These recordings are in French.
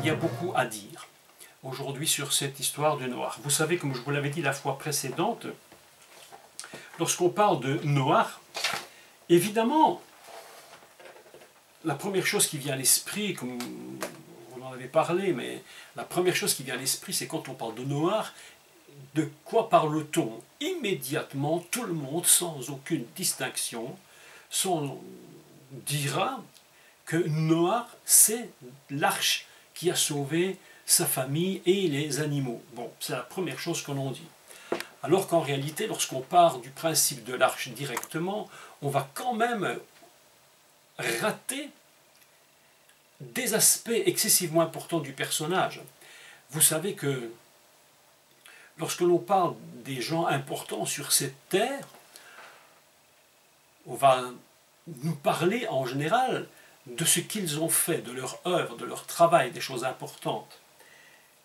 y a beaucoup à dire aujourd'hui sur cette histoire de Noach. Vous savez, comme je vous l'avais dit la fois précédente, lorsqu'on parle de Noach, évidemment, la première chose qui vient à l'esprit, comme on en avait parlé, mais la première chose qui vient à l'esprit, c'est quand on parle de Noach, de quoi parle-t-on? Immédiatement, tout le monde, sans aucune distinction, dira que Noach, c'est l'arche qui a sauvé sa famille et les animaux. Bon, c'est la première chose que l'on dit. Alors qu'en réalité, lorsqu'on part du principe de l'arche directement, on va quand même rater des aspects excessivement importants du personnage. Vous savez que lorsque l'on parle des gens importants sur cette terre, on va nous parler en général de ce qu'ils ont fait, de leur œuvre, de leur travail, des choses importantes.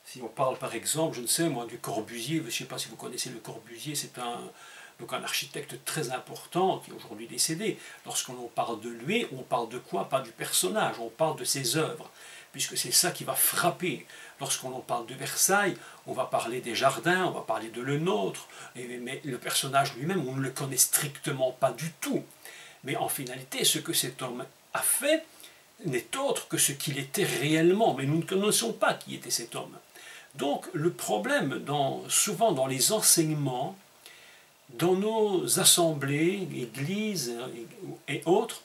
Si on parle par exemple, je ne sais moi, du Corbusier, je ne sais pas si vous connaissez le Corbusier, c'est donc un architecte très important qui est aujourd'hui décédé. Lorsqu'on parle de lui, on parle de quoi? Pas du personnage, on parle de ses œuvres, puisque c'est ça qui va frapper. Lorsqu'on parle de Versailles, on va parler des jardins, on va parler de le nôtre, mais le personnage lui-même, on ne le connaît strictement pas du tout. Mais en finalité, ce que cet homme a fait n'est autre que ce qu'il était réellement, mais nous ne connaissons pas qui était cet homme. Donc le problème, souvent dans les enseignements, dans nos assemblées, églises et autres,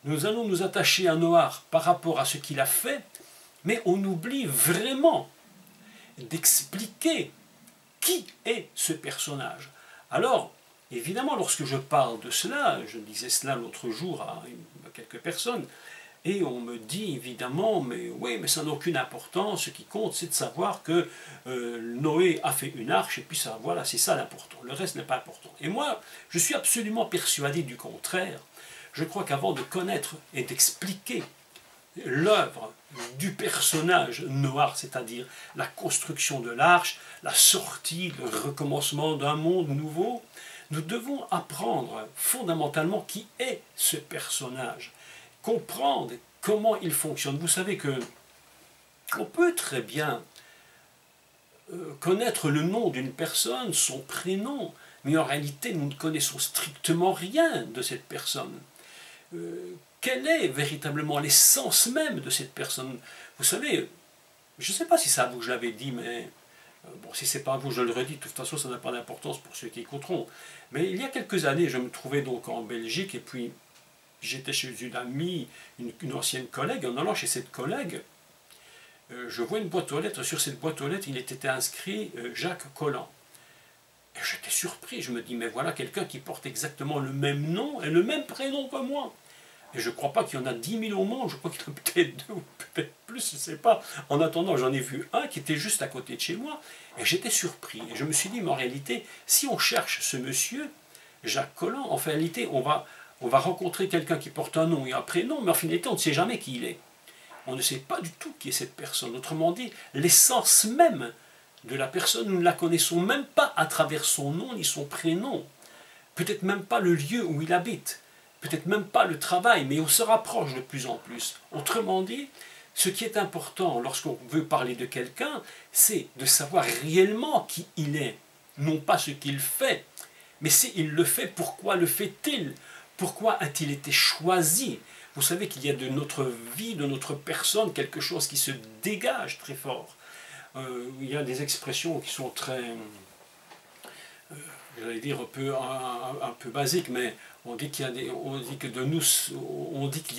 nous allons nous attacher à Noach par rapport à ce qu'il a fait, mais on oublie vraiment d'expliquer qui est ce personnage. Alors, évidemment, lorsque je parle de cela, je disais cela l'autre jour à quelques personnes, et on me dit évidemment, mais oui, mais ça n'a aucune importance, ce qui compte c'est de savoir que Noé a fait une arche, et puis ça, voilà, c'est ça l'important, le reste n'est pas important. Et moi, je suis absolument persuadé du contraire. Je crois qu'avant de connaître et d'expliquer l'œuvre du personnage Noach, c'est-à-dire la construction de l'arche, la sortie, le recommencement d'un monde nouveau, nous devons apprendre fondamentalement qui est ce personnage, comprendre comment il fonctionne. Vous savez que on peut très bien connaître le nom d'une personne, son prénom, mais en réalité nous ne connaissons strictement rien de cette personne. Quel est véritablement l'essence même de cette personne? Vous savez, je ne sais pas si c'est à vous que je l'avais dit, mais bon, si ce n'est pas à vous, je le redis, de toute façon ça n'a pas d'importance pour ceux qui écouteront. Mais il y a quelques années, je me trouvais donc en Belgique, et puis j'étais chez une amie, une ancienne collègue. En allant chez cette collègue, je vois une boîte aux lettres. Sur cette boîte aux lettres, il était inscrit Jacques Collant. Et j'étais surpris. Je me dis, mais voilà quelqu'un qui porte exactement le même nom et le même prénom que moi. Et je ne crois pas qu'il y en a 10 000 au monde. Je crois qu'il y en a peut-être 2 ou peut-être plus, je ne sais pas. En attendant, j'en ai vu un qui était juste à côté de chez moi. Et j'étais surpris. Et je me suis dit, mais en réalité, si on cherche ce monsieur, Jacques Collant, en réalité, on va rencontrer quelqu'un qui porte un nom et un prénom, mais en finalité, on ne sait jamais qui il est. On ne sait pas du tout qui est cette personne. Autrement dit, l'essence même de la personne, nous ne la connaissons même pas à travers son nom ni son prénom. Peut-être même pas le lieu où il habite. Peut-être même pas le travail, mais on se rapproche de plus en plus. Autrement dit, ce qui est important lorsqu'on veut parler de quelqu'un, c'est de savoir réellement qui il est. Non pas ce qu'il fait, mais s'il le fait, pourquoi le fait-il? Pourquoi a-t-il été choisi? Vous savez qu'il y a de notre vie, de notre personne, quelque chose qui se dégage très fort. Il y a des expressions qui sont très, j'allais dire un peu basiques, mais on dit qu'il y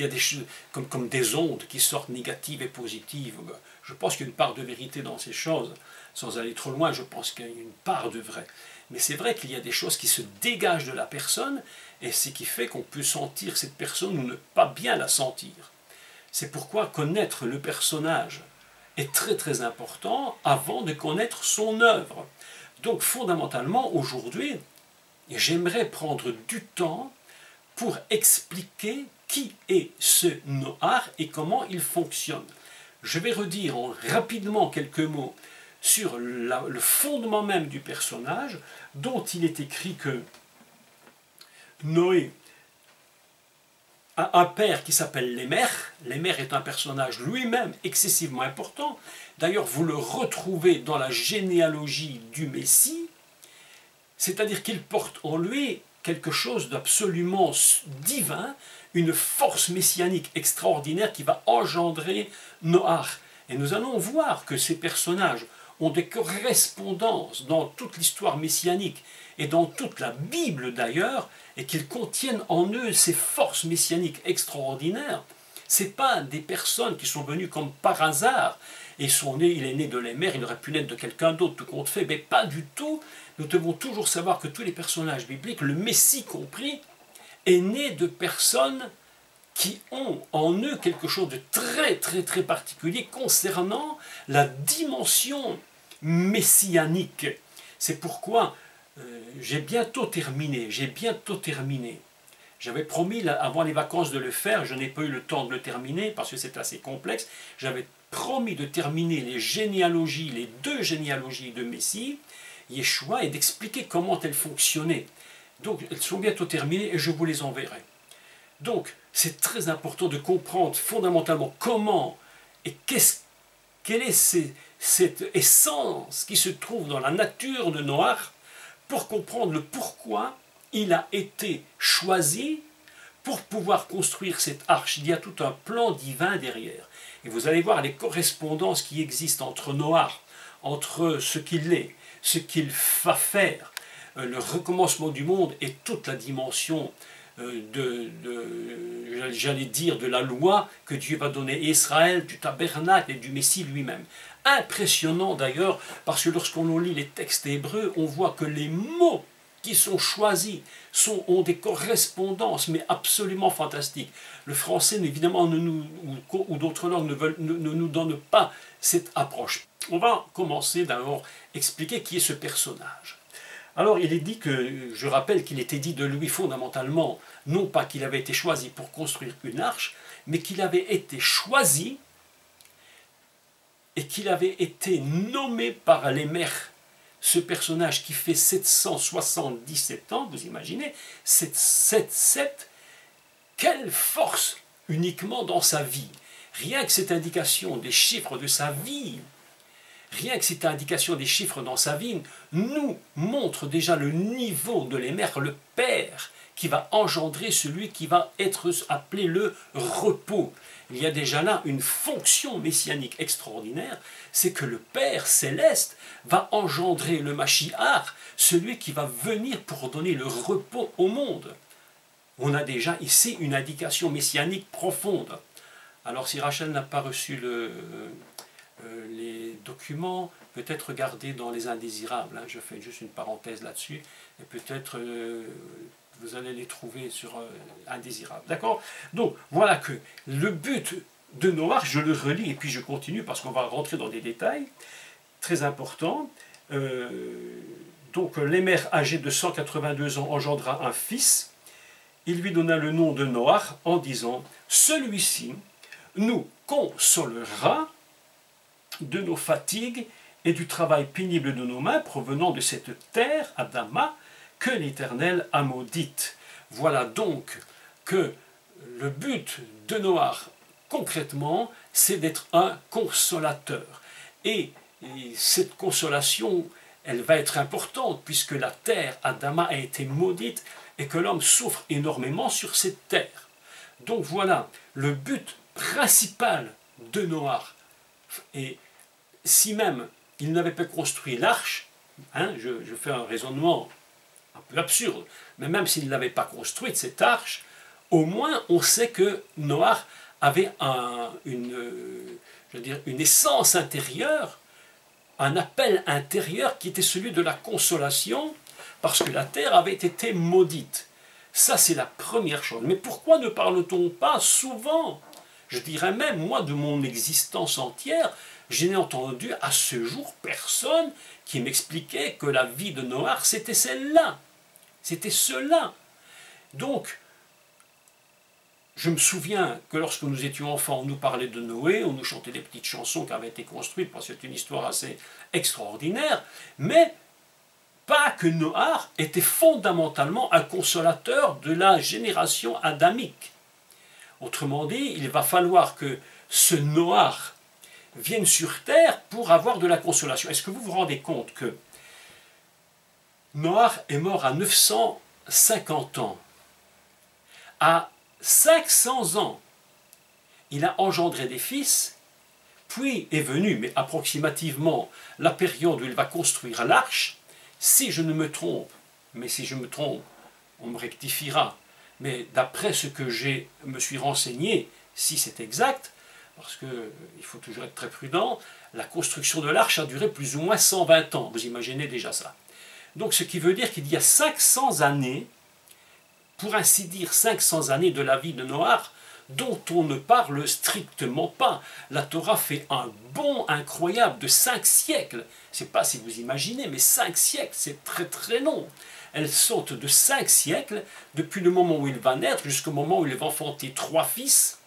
a des choses comme des ondes qui sortent négatives et positives. Je pense qu'il y a une part de vérité dans ces choses. Sans aller trop loin, je pense qu'il y a une part de vrai. Mais c'est vrai qu'il y a des choses qui se dégagent de la personne, et ce qui fait qu'on peut sentir cette personne ou ne pas bien la sentir. C'est pourquoi connaître le personnage est très très important avant de connaître son œuvre. Donc fondamentalement, aujourd'hui, j'aimerais prendre du temps pour expliquer qui est ce Noach et comment il fonctionne. Je vais redire rapidement quelques mots sur le fondement même du personnage, dont il est écrit que Noé a un père qui s'appelle Lémer. Lémer est un personnage lui-même excessivement important. D'ailleurs, vous le retrouvez dans la généalogie du Messie, c'est-à-dire qu'il porte en lui quelque chose d'absolument divin, une force messianique extraordinaire qui va engendrer Noach. Et nous allons voir que ces personnages ont des correspondances dans toute l'histoire messianique et dans toute la Bible d'ailleurs, et qu'ils contiennent en eux ces forces messianiques extraordinaires. Ce n'est pas des personnes qui sont venues comme par hasard, et il est né de Lémer, il aurait pu naître de quelqu'un d'autre, tout compte fait, mais pas du tout. Nous devons toujours savoir que tous les personnages bibliques, le Messie compris, est né de personnes qui ont en eux quelque chose de très très très particulier concernant la dimension messianique. C'est pourquoi j'ai bientôt terminé. J'avais promis avant les vacances de le faire, je n'ai pas eu le temps de le terminer parce que c'est assez complexe. J'avais promis de terminer les généalogies, les 2 généalogies de Messie, Yeshua, et d'expliquer comment elles fonctionnaient. Donc elles sont bientôt terminées et je vous les enverrai. Donc c'est très important de comprendre fondamentalement comment et quelle est cette essence qui se trouve dans la nature de Noach, pour comprendre le pourquoi il a été choisi pour pouvoir construire cette arche. Il y a tout un plan divin derrière. Et vous allez voir les correspondances qui existent entre Noach, entre ce qu'il est, ce qu'il va faire, le recommencement du monde et toute la dimension j'allais dire, de la loi que Dieu va donner à Israël, du tabernacle et du Messie lui-même. Impressionnant d'ailleurs, parce que lorsqu'on lit les textes hébreux, on voit que les mots qui sont choisis ont des correspondances, mais absolument fantastiques. Le français, évidemment, ou d'autres langues ne nous donnent pas cette approche. On va commencer d'abord à expliquer qui est ce personnage. Alors, il est dit que, je rappelle qu'il était dit de lui fondamentalement, non pas qu'il avait été choisi pour construire une arche, mais qu'il avait été choisi et qu'il avait été nommé par les mères. Ce personnage qui fait 777 ans, vous imaginez, 777, quelle force uniquement dans sa vie. Rien que cette indication des chiffres de sa vie, rien que cette indication des chiffres dans sa vie nous montre déjà le niveau de Lémer, le Père, qui va engendrer celui qui va être appelé le repos. Il y a déjà là une fonction messianique extraordinaire, c'est que le Père céleste va engendrer le Mashiach, celui qui va venir pour donner le repos au monde. On a déjà ici une indication messianique profonde. Alors si Rachel n'a pas reçu les documents, peut-être regarder dans les indésirables, je fais juste une parenthèse là-dessus, et peut-être vous allez les trouver sur indésirables, d'accord? Donc voilà que le but de Noach, je le relis et puis je continue parce qu'on va rentrer dans des détails très importants. Donc Lémer, âgé de 182 ans, engendra un fils. Il lui donna le nom de Noach en disant « Celui-ci nous consolera de nos fatigues et du travail pénible de nos mains provenant de cette terre, Adama, que l'Éternel a maudite. » Voilà donc que le but de Noach, concrètement, c'est d'être un consolateur. Et cette consolation, elle va être importante, puisque la terre, Adama, a été maudite, et que l'homme souffre énormément sur cette terre. Donc voilà, le but principal de Noach. Et si même il n'avait pas construit l'arche, je fais un raisonnement un peu absurde, mais même s'il n'avait pas construite cette arche, au moins on sait que Noach avait une essence intérieure, un appel intérieur qui était celui de la consolation, parce que la terre avait été maudite. Ça, c'est la première chose. Mais pourquoi ne parle-t-on pas souvent, je dirais même, moi, de mon existence entière, je n'ai entendu à ce jour personne qui m'expliquait que la vie de Noach, c'était celle-là. C'était cela. Donc, je me souviens que lorsque nous étions enfants, on nous parlait de Noé, on nous chantait des petites chansons qui avaient été construites, parce que c'est une histoire assez extraordinaire, mais pas que Noach était fondamentalement un consolateur de la génération adamique. Autrement dit, il va falloir que ce Noach vienne sur terre pour avoir de la consolation. Est-ce que vous vous rendez compte que Noach est mort à 950 ans? À 500 ans, il a engendré des fils, puis est venue, mais approximativement, la période où il va construire l'arche. Si je ne me trompe, mais si je me trompe, on me rectifiera, mais d'après ce que je me suis renseigné, si c'est exact, parce qu'il faut toujours être très prudent, la construction de l'arche a duré plus ou moins 120 ans, vous imaginez déjà ça. Donc ce qui veut dire qu'il y a 500 années, pour ainsi dire 500 années de la vie de Noach, dont on ne parle strictement pas. La Torah fait un bond incroyable de 5 siècles. Je ne sais pas si vous imaginez, mais 5 siècles, c'est très très long. Elle saute de 5 siècles, depuis le moment où il va naître jusqu'au moment où il va enfanter 3 fils,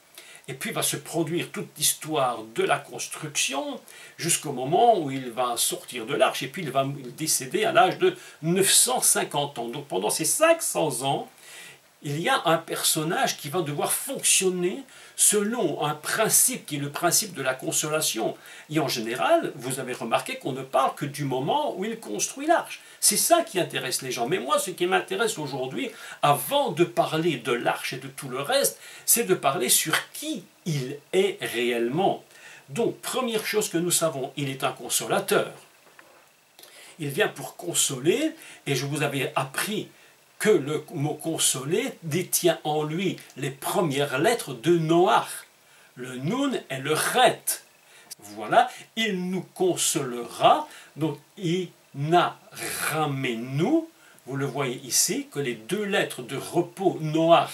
et puis va se produire toute l'histoire de la construction, jusqu'au moment où il va sortir de l'arche, et puis il va décéder à l'âge de 950 ans. Donc pendant ces 500 ans, il y a un personnage qui va devoir fonctionner selon un principe qui est le principe de la consolation. Et en général, vous avez remarqué qu'on ne parle que du moment où il construit l'arche. C'est ça qui intéresse les gens. Mais moi, ce qui m'intéresse aujourd'hui, avant de parler de l'arche et de tout le reste, c'est de parler sur qui il est réellement. Donc, première chose que nous savons, il est un consolateur. Il vient pour consoler, et je vous avais appris que le mot consoler détient en lui les premières lettres de Noach. Le Nun et le Ret. Voilà, il nous consolera. Donc, Inaramenu, vous le voyez ici, que les 2 lettres de repos Noach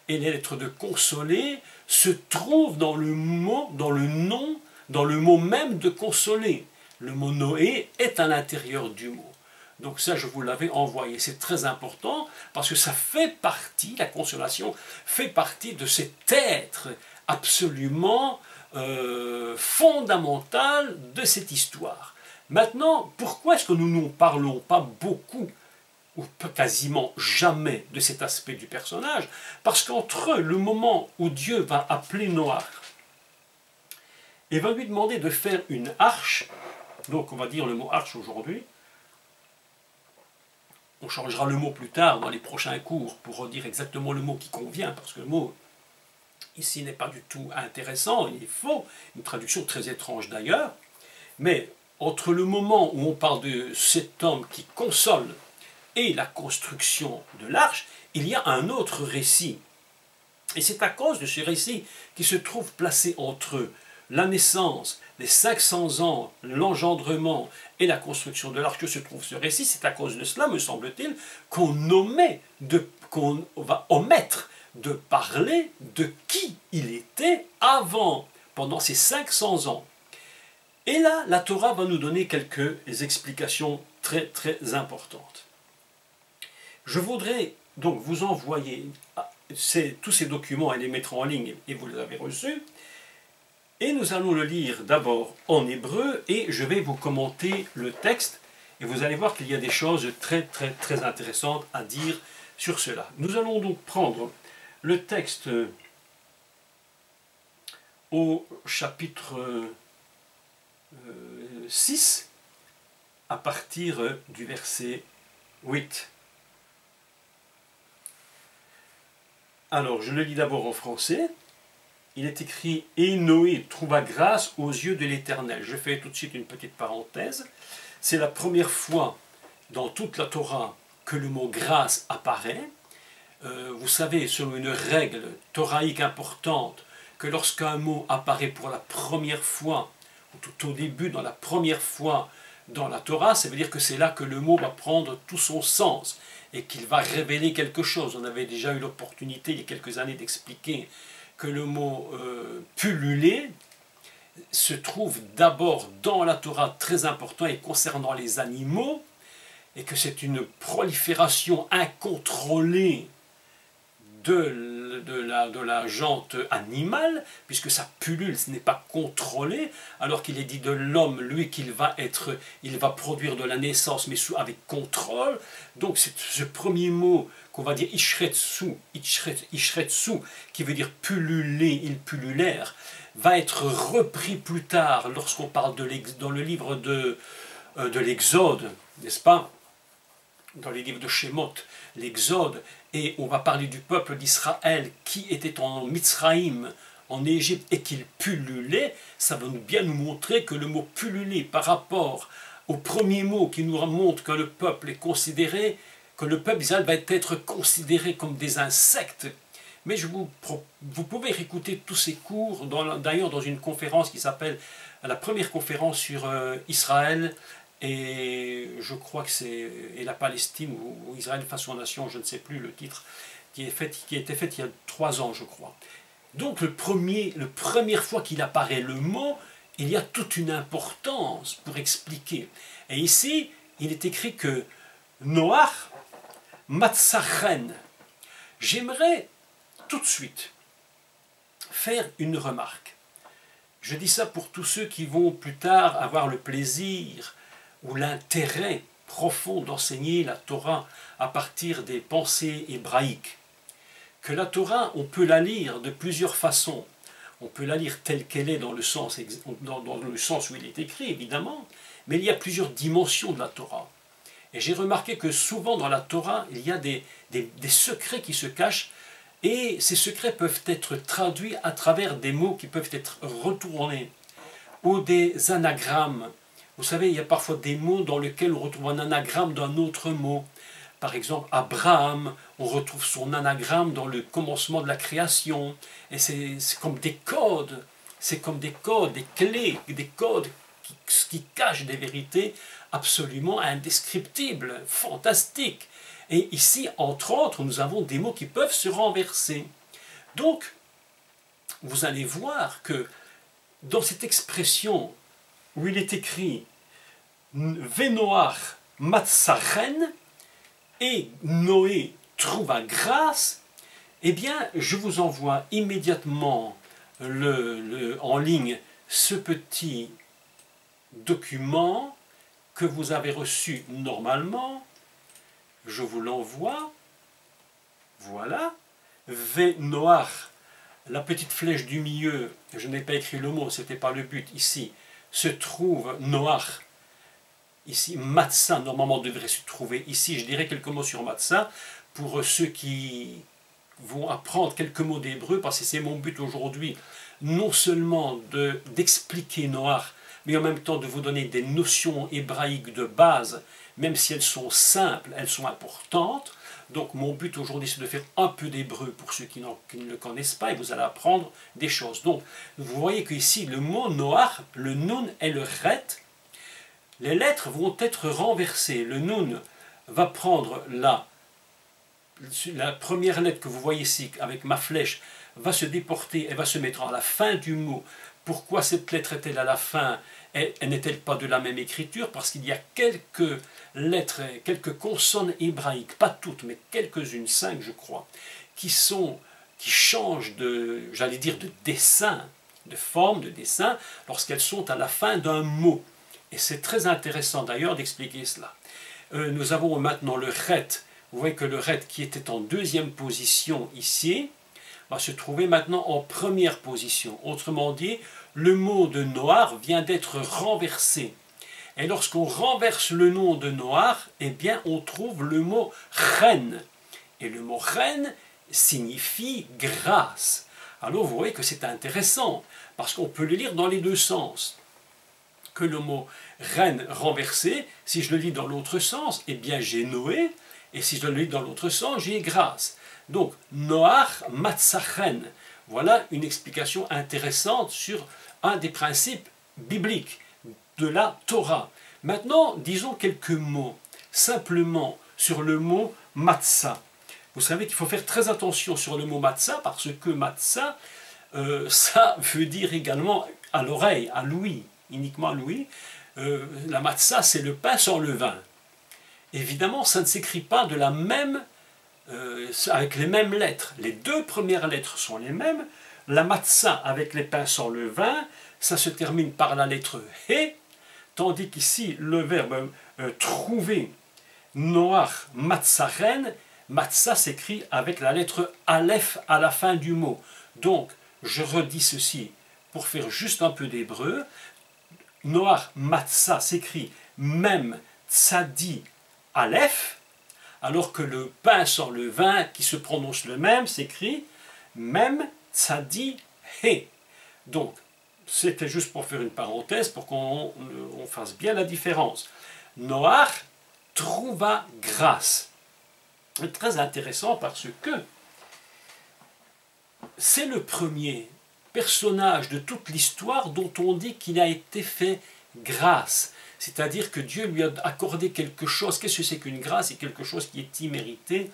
et les lettres de consoler se trouvent dans le mot, dans le nom, dans le mot même de consoler. Le mot Noé est à l'intérieur du mot. Donc ça, je vous l'avais envoyé. C'est très important parce que ça fait partie, la consolation fait partie de cet être absolument fondamental de cette histoire. Maintenant, pourquoi est-ce que nous n'en parlons pas beaucoup ou quasiment jamais de cet aspect du personnage? Parce qu'entre le moment où Dieu va appeler Noach et va lui demander de faire une arche, donc on va dire le mot arche aujourd'hui, on changera le mot plus tard dans les prochains cours pour redire exactement le mot qui convient, parce que le mot ici n'est pas du tout intéressant, il est faux, une traduction très étrange d'ailleurs, mais entre le moment où on parle de cet homme qui console et la construction de l'arche, il y a un autre récit. Et c'est à cause de ce récit qui se trouve placé entre la naissance, les 500 ans, l'engendrement et la construction de l'arche que se trouve ce récit. C'est à cause de cela, me semble-t-il, qu'on va omettre de parler de qui il était avant, pendant ces 500 ans. Et là, la Torah va nous donner quelques explications très très importantes. Je voudrais donc vous envoyer tous ces documents et les mettre en ligne, et vous les avez reçus. Et nous allons le lire d'abord en hébreu, et je vais vous commenter le texte, et vous allez voir qu'il y a des choses très très très intéressantes à dire sur cela. Nous allons donc prendre le texte au chapitre 6, à partir du verset 8. Alors, je le lis d'abord en français. Il est écrit « Et Noé trouva grâce aux yeux de l'Éternel ». Je fais tout de suite une petite parenthèse. C'est la première fois dans toute la Torah que le mot « grâce » apparaît. Vous savez, selon une règle thoraïque importante, que lorsqu'un mot apparaît pour la première fois, ou tout au début, dans la première fois dans la Torah, ça veut dire que c'est là que le mot va prendre tout son sens et qu'il va révéler quelque chose. On avait déjà eu l'opportunité il y a quelques années d'expliquer que le mot pulluler se trouve d'abord dans la Torah très important et concernant les animaux, et que c'est une prolifération incontrôlée de la jante animale, puisque sa pullule ce n'est pas contrôlé, alors qu'il est dit de l'homme, lui, il va produire de la naissance, mais avec contrôle. Donc c'est ce premier mot qu'on va dire ishretsu, qui veut dire pulluler, il pullulaire, va être repris plus tard lorsqu'on parle dans le livre de l'Exode, n'est-ce pas? Dans les livres de Shemot, l'Exode, et on va parler du peuple d'Israël qui était en Mitzraïm, en Égypte, et qu'il pullulait. Ça va bien nous montrer que le mot pulluler par rapport au premier mot qui nous montre que le peuple est considéré, que le peuple d'Israël va être considéré comme des insectes. Mais vous pouvez écouter tous ces cours, d'ailleurs dans une conférence qui s'appelle la première conférence sur Israël, et je crois que c'est la Palestine ou Israël face aux nations, je ne sais plus le titre, qui a été fait il y a 3 ans, je crois. Donc la première fois qu'il apparaît le mot, il y a toute une importance pour expliquer. Et ici, il est écrit que Noach Matsachen. J'aimerais tout de suite faire une remarque. Je dis ça pour tous ceux qui vont plus tard avoir le plaisir ou l'intérêt profond d'enseigner la Torah à partir des pensées hébraïques. Que la Torah, on peut la lire de plusieurs façons. On peut la lire telle qu'elle est dans le sens où il est écrit, évidemment, mais il y a plusieurs dimensions de la Torah. Et j'ai remarqué que souvent dans la Torah, il y a des secrets qui se cachent, et ces secrets peuvent être traduits à travers des mots qui peuvent être retournés, ou des anagrammes. Vous savez, il y a parfois des mots dans lesquels on retrouve un anagramme d'un autre mot. Par exemple, Abraham, on retrouve son anagramme dans le commencement de la création. Et c'est comme des codes, des clés, des codes qui cachent des vérités absolument indescriptibles, fantastiques. Et ici, entre autres, nous avons des mots qui peuvent se renverser. Donc, vous allez voir que dans cette expression où il est écrit Venoach Matsachen et Noé trouva grâce, eh bien, je vous envoie immédiatement en ligne ce petit document que vous avez reçu normalement. Je vous l'envoie. Voilà. Venoach, la petite flèche du milieu, je n'ai pas écrit le mot, ce n'était pas le but ici, se trouve Noach. Ici, Matzah, normalement, devrait se trouver ici. Je dirais quelques mots sur Matzah pour ceux qui vont apprendre quelques mots d'hébreu, parce que c'est mon but aujourd'hui, non seulement d'expliquer Noach, mais en même temps de vous donner des notions hébraïques de base, même si elles sont simples, elles sont importantes. Donc mon but aujourd'hui, c'est de faire un peu d'hébreu pour ceux qui ne le connaissent pas, et vous allez apprendre des choses. Donc, vous voyez qu'ici, le mot Noach, le nun et le ret, les lettres vont être renversées. Le nun va prendre la première lettre que vous voyez ici, avec ma flèche, va se déporter, elle va se mettre à la fin du mot. Pourquoi cette lettre est-elle à la fin? Elle n'est-elle pas de la même écriture? Parce qu'il y a quelques lettres, quelques consonnes hébraïques, pas toutes, mais quelques-unes, 5 je crois, qui changent j'allais dire, de dessin, de forme, de dessin, lorsqu'elles sont à la fin d'un mot. Et c'est très intéressant d'ailleurs d'expliquer cela. Nous avons maintenant le ret. Vous voyez que le ret qui était en 2e position ici, va se trouver maintenant en 1re position. Autrement dit, le mot de Noach vient d'être renversé. Et lorsqu'on renverse le nom de Noach, eh bien on trouve le mot chen. Et le mot chen signifie grâce. Alors vous voyez que c'est intéressant, parce qu'on peut le lire dans les deux sens. Que le mot chen renversé, si je le lis dans l'autre sens, eh bien j'ai Noé, et si je le lis dans l'autre sens, j'ai grâce. Donc, Noach Matsachen, voilà une explication intéressante sur un des principes bibliques de la Torah. Maintenant, disons quelques mots, simplement sur le mot matzah. Vous savez qu'il faut faire très attention sur le mot matzah, parce que matzah, ça veut dire également à l'oreille, à l'ouïe, uniquement à l'ouïe. La matzah, c'est le pain sans levain. Évidemment, ça ne s'écrit pas de la même avec les mêmes lettres. Les deux premières lettres sont les mêmes. La matzah avec les pains sans levain, ça se termine par la lettre He, tandis qu'ici le verbe trouver, noach, matzaren, matzah s'écrit avec la lettre Aleph à la fin du mot. Donc, je redis ceci pour faire juste un peu d'hébreu. Noach, matzah s'écrit même tzadi Aleph, alors que le pain sans levain, qui se prononce le même, s'écrit même tzadi He. Donc, c'était juste pour faire une parenthèse, pour qu'on fasse bien la différence. Noach trouva grâce. C'est très intéressant parce que c'est le premier personnage de toute l'histoire dont on dit qu'il a été fait grâce. C'est-à-dire que Dieu lui a accordé quelque chose. Qu'est-ce que c'est qu'une grâce? C'est quelque chose qui est immérité.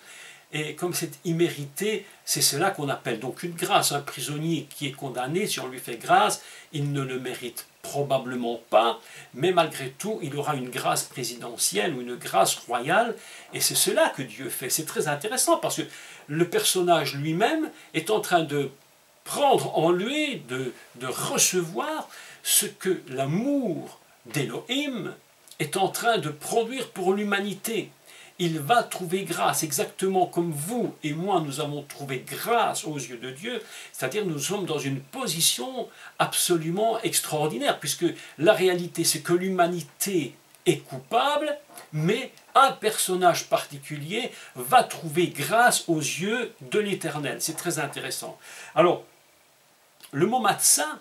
Et comme c'est immérité, c'est cela qu'on appelle donc une grâce. Un prisonnier qui est condamné, si on lui fait grâce, il ne le mérite probablement pas, mais malgré tout, il aura une grâce présidentielle ou une grâce royale, et c'est cela que Dieu fait. C'est très intéressant parce que le personnage lui-même est en train de prendre en lui, de recevoir ce que l'amour d'Élohim est en train de produire pour l'humanité. Il va trouver grâce, exactement comme vous et moi nous avons trouvé grâce aux yeux de Dieu, c'est-à-dire nous sommes dans une position absolument extraordinaire, puisque la réalité c'est que l'humanité est coupable, mais un personnage particulier va trouver grâce aux yeux de l'Éternel. C'est très intéressant. Alors, le mot matzah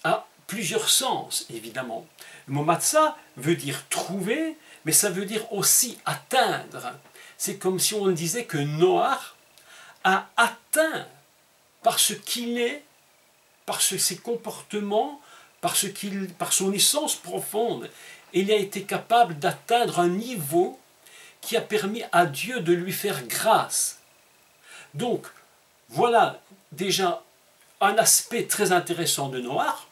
a plusieurs sens, évidemment. Le mot matzah veut dire trouver, mais ça veut dire aussi atteindre. C'est comme si on disait que Noach a atteint par ce qu'il est, par ses comportements, par son essence profonde. Il a été capable d'atteindre un niveau qui a permis à Dieu de lui faire grâce. Donc, voilà déjà un aspect très intéressant de Noach.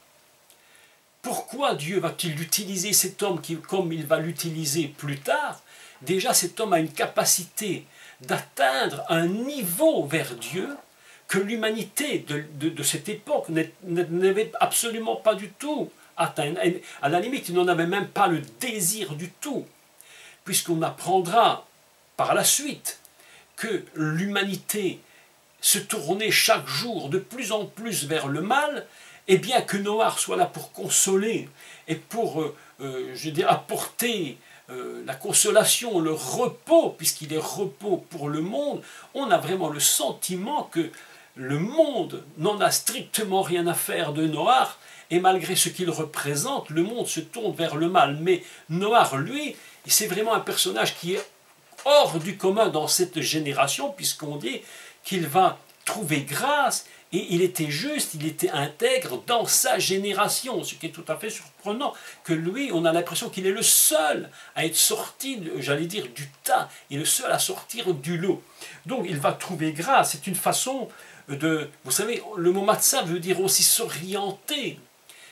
Pourquoi Dieu va-t-il utiliser cet homme comme il va l'utiliser plus tard? Déjà, cet homme a une capacité d'atteindre un niveau vers Dieu que l'humanité de cette époque n'avait absolument pas du tout atteint. À la limite, il n'en avait même pas le désir du tout, puisqu'on apprendra par la suite que l'humanité se tournait chaque jour de plus en plus vers le mal, et bien que Noach soit là pour consoler et pour apporter la consolation, le repos, puisqu'il est repos pour le monde, on a vraiment le sentiment que le monde n'en a strictement rien à faire de Noach, et malgré ce qu'il représente, le monde se tourne vers le mal. Mais Noach, lui, c'est vraiment un personnage qui est hors du commun dans cette génération, puisqu'on dit qu'il va trouver grâce, et il était juste, il était intègre dans sa génération, ce qui est tout à fait surprenant, que lui, on a l'impression qu'il est le seul à être sorti, j'allais dire, du tas, et le seul à sortir du lot. Donc il va trouver grâce, c'est une façon de... Vous savez, le mot matzah veut dire aussi s'orienter,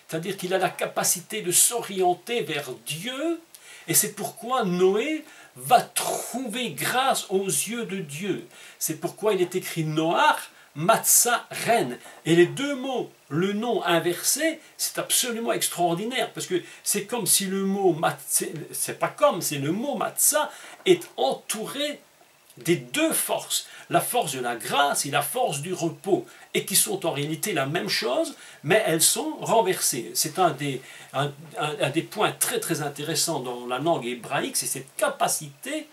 c'est-à-dire qu'il a la capacité de s'orienter vers Dieu, et c'est pourquoi Noé va trouver grâce aux yeux de Dieu. C'est pourquoi il est écrit Noach, matzah, reine. Et les deux mots, le nom inversé, c'est absolument extraordinaire, parce que c'est comme si le mot c'est pas comme, c'est le mot matzah est entouré des deux forces, la force de la grâce et la force du repos, et qui sont en réalité la même chose, mais elles sont renversées. C'est un des points très très intéressants dans la langue hébraïque, c'est cette capacité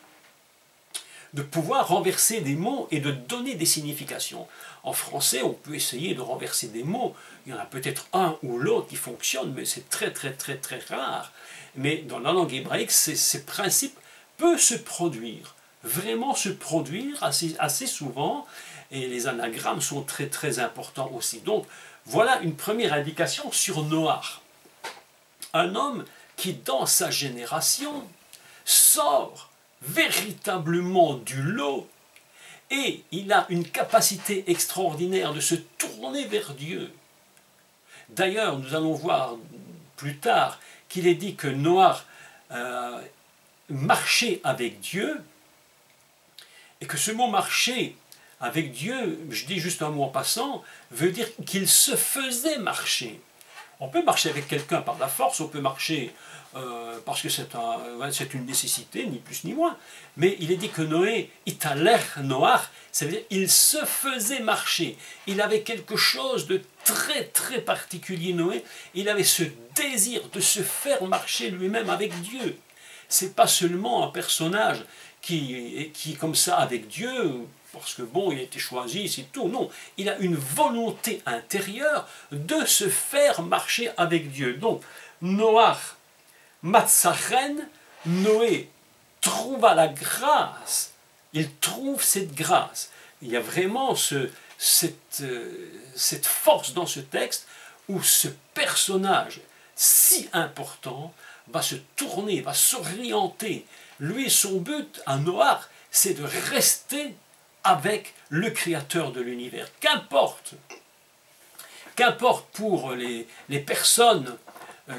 de pouvoir renverser des mots et de donner des significations. En français, on peut essayer de renverser des mots, il y en a peut-être un ou l'autre qui fonctionne, mais c'est très très très très rare. Mais dans la langue hébraïque, ce principe peut se produire, vraiment se produire assez souvent, et les anagrammes sont très très importants aussi. Donc voilà une première indication sur Noach. Un homme qui dans sa génération sort véritablement du lot, et il a une capacité extraordinaire de se tourner vers Dieu. D'ailleurs, nous allons voir plus tard qu'il est dit que Noach marchait avec Dieu, Et que ce mot marcher avec Dieu, je dis juste un mot en passant, veut dire qu'il se faisait marcher. On peut marcher avec quelqu'un par la force, on peut marcher parce que c'est une nécessité, ni plus ni moins. Mais il est dit que Noé, italer Noach, ça veut dire il se faisait marcher. Il avait quelque chose de très très particulier, Noé. Il avait ce désir de se faire marcher lui-même avec Dieu. C'est pas seulement un personnage qui est comme ça avec Dieu, parce que bon, il a été choisi, c'est tout. Non, il a une volonté intérieure de se faire marcher avec Dieu. Donc, Noach, Matzachen, Noé trouva la grâce. Il trouve cette grâce. Il y a vraiment cette force dans ce texte où ce personnage si important va se tourner, va s'orienter. Lui, son but à Noach, c'est de rester avec le Créateur de l'univers. Qu'importe pour les personnes,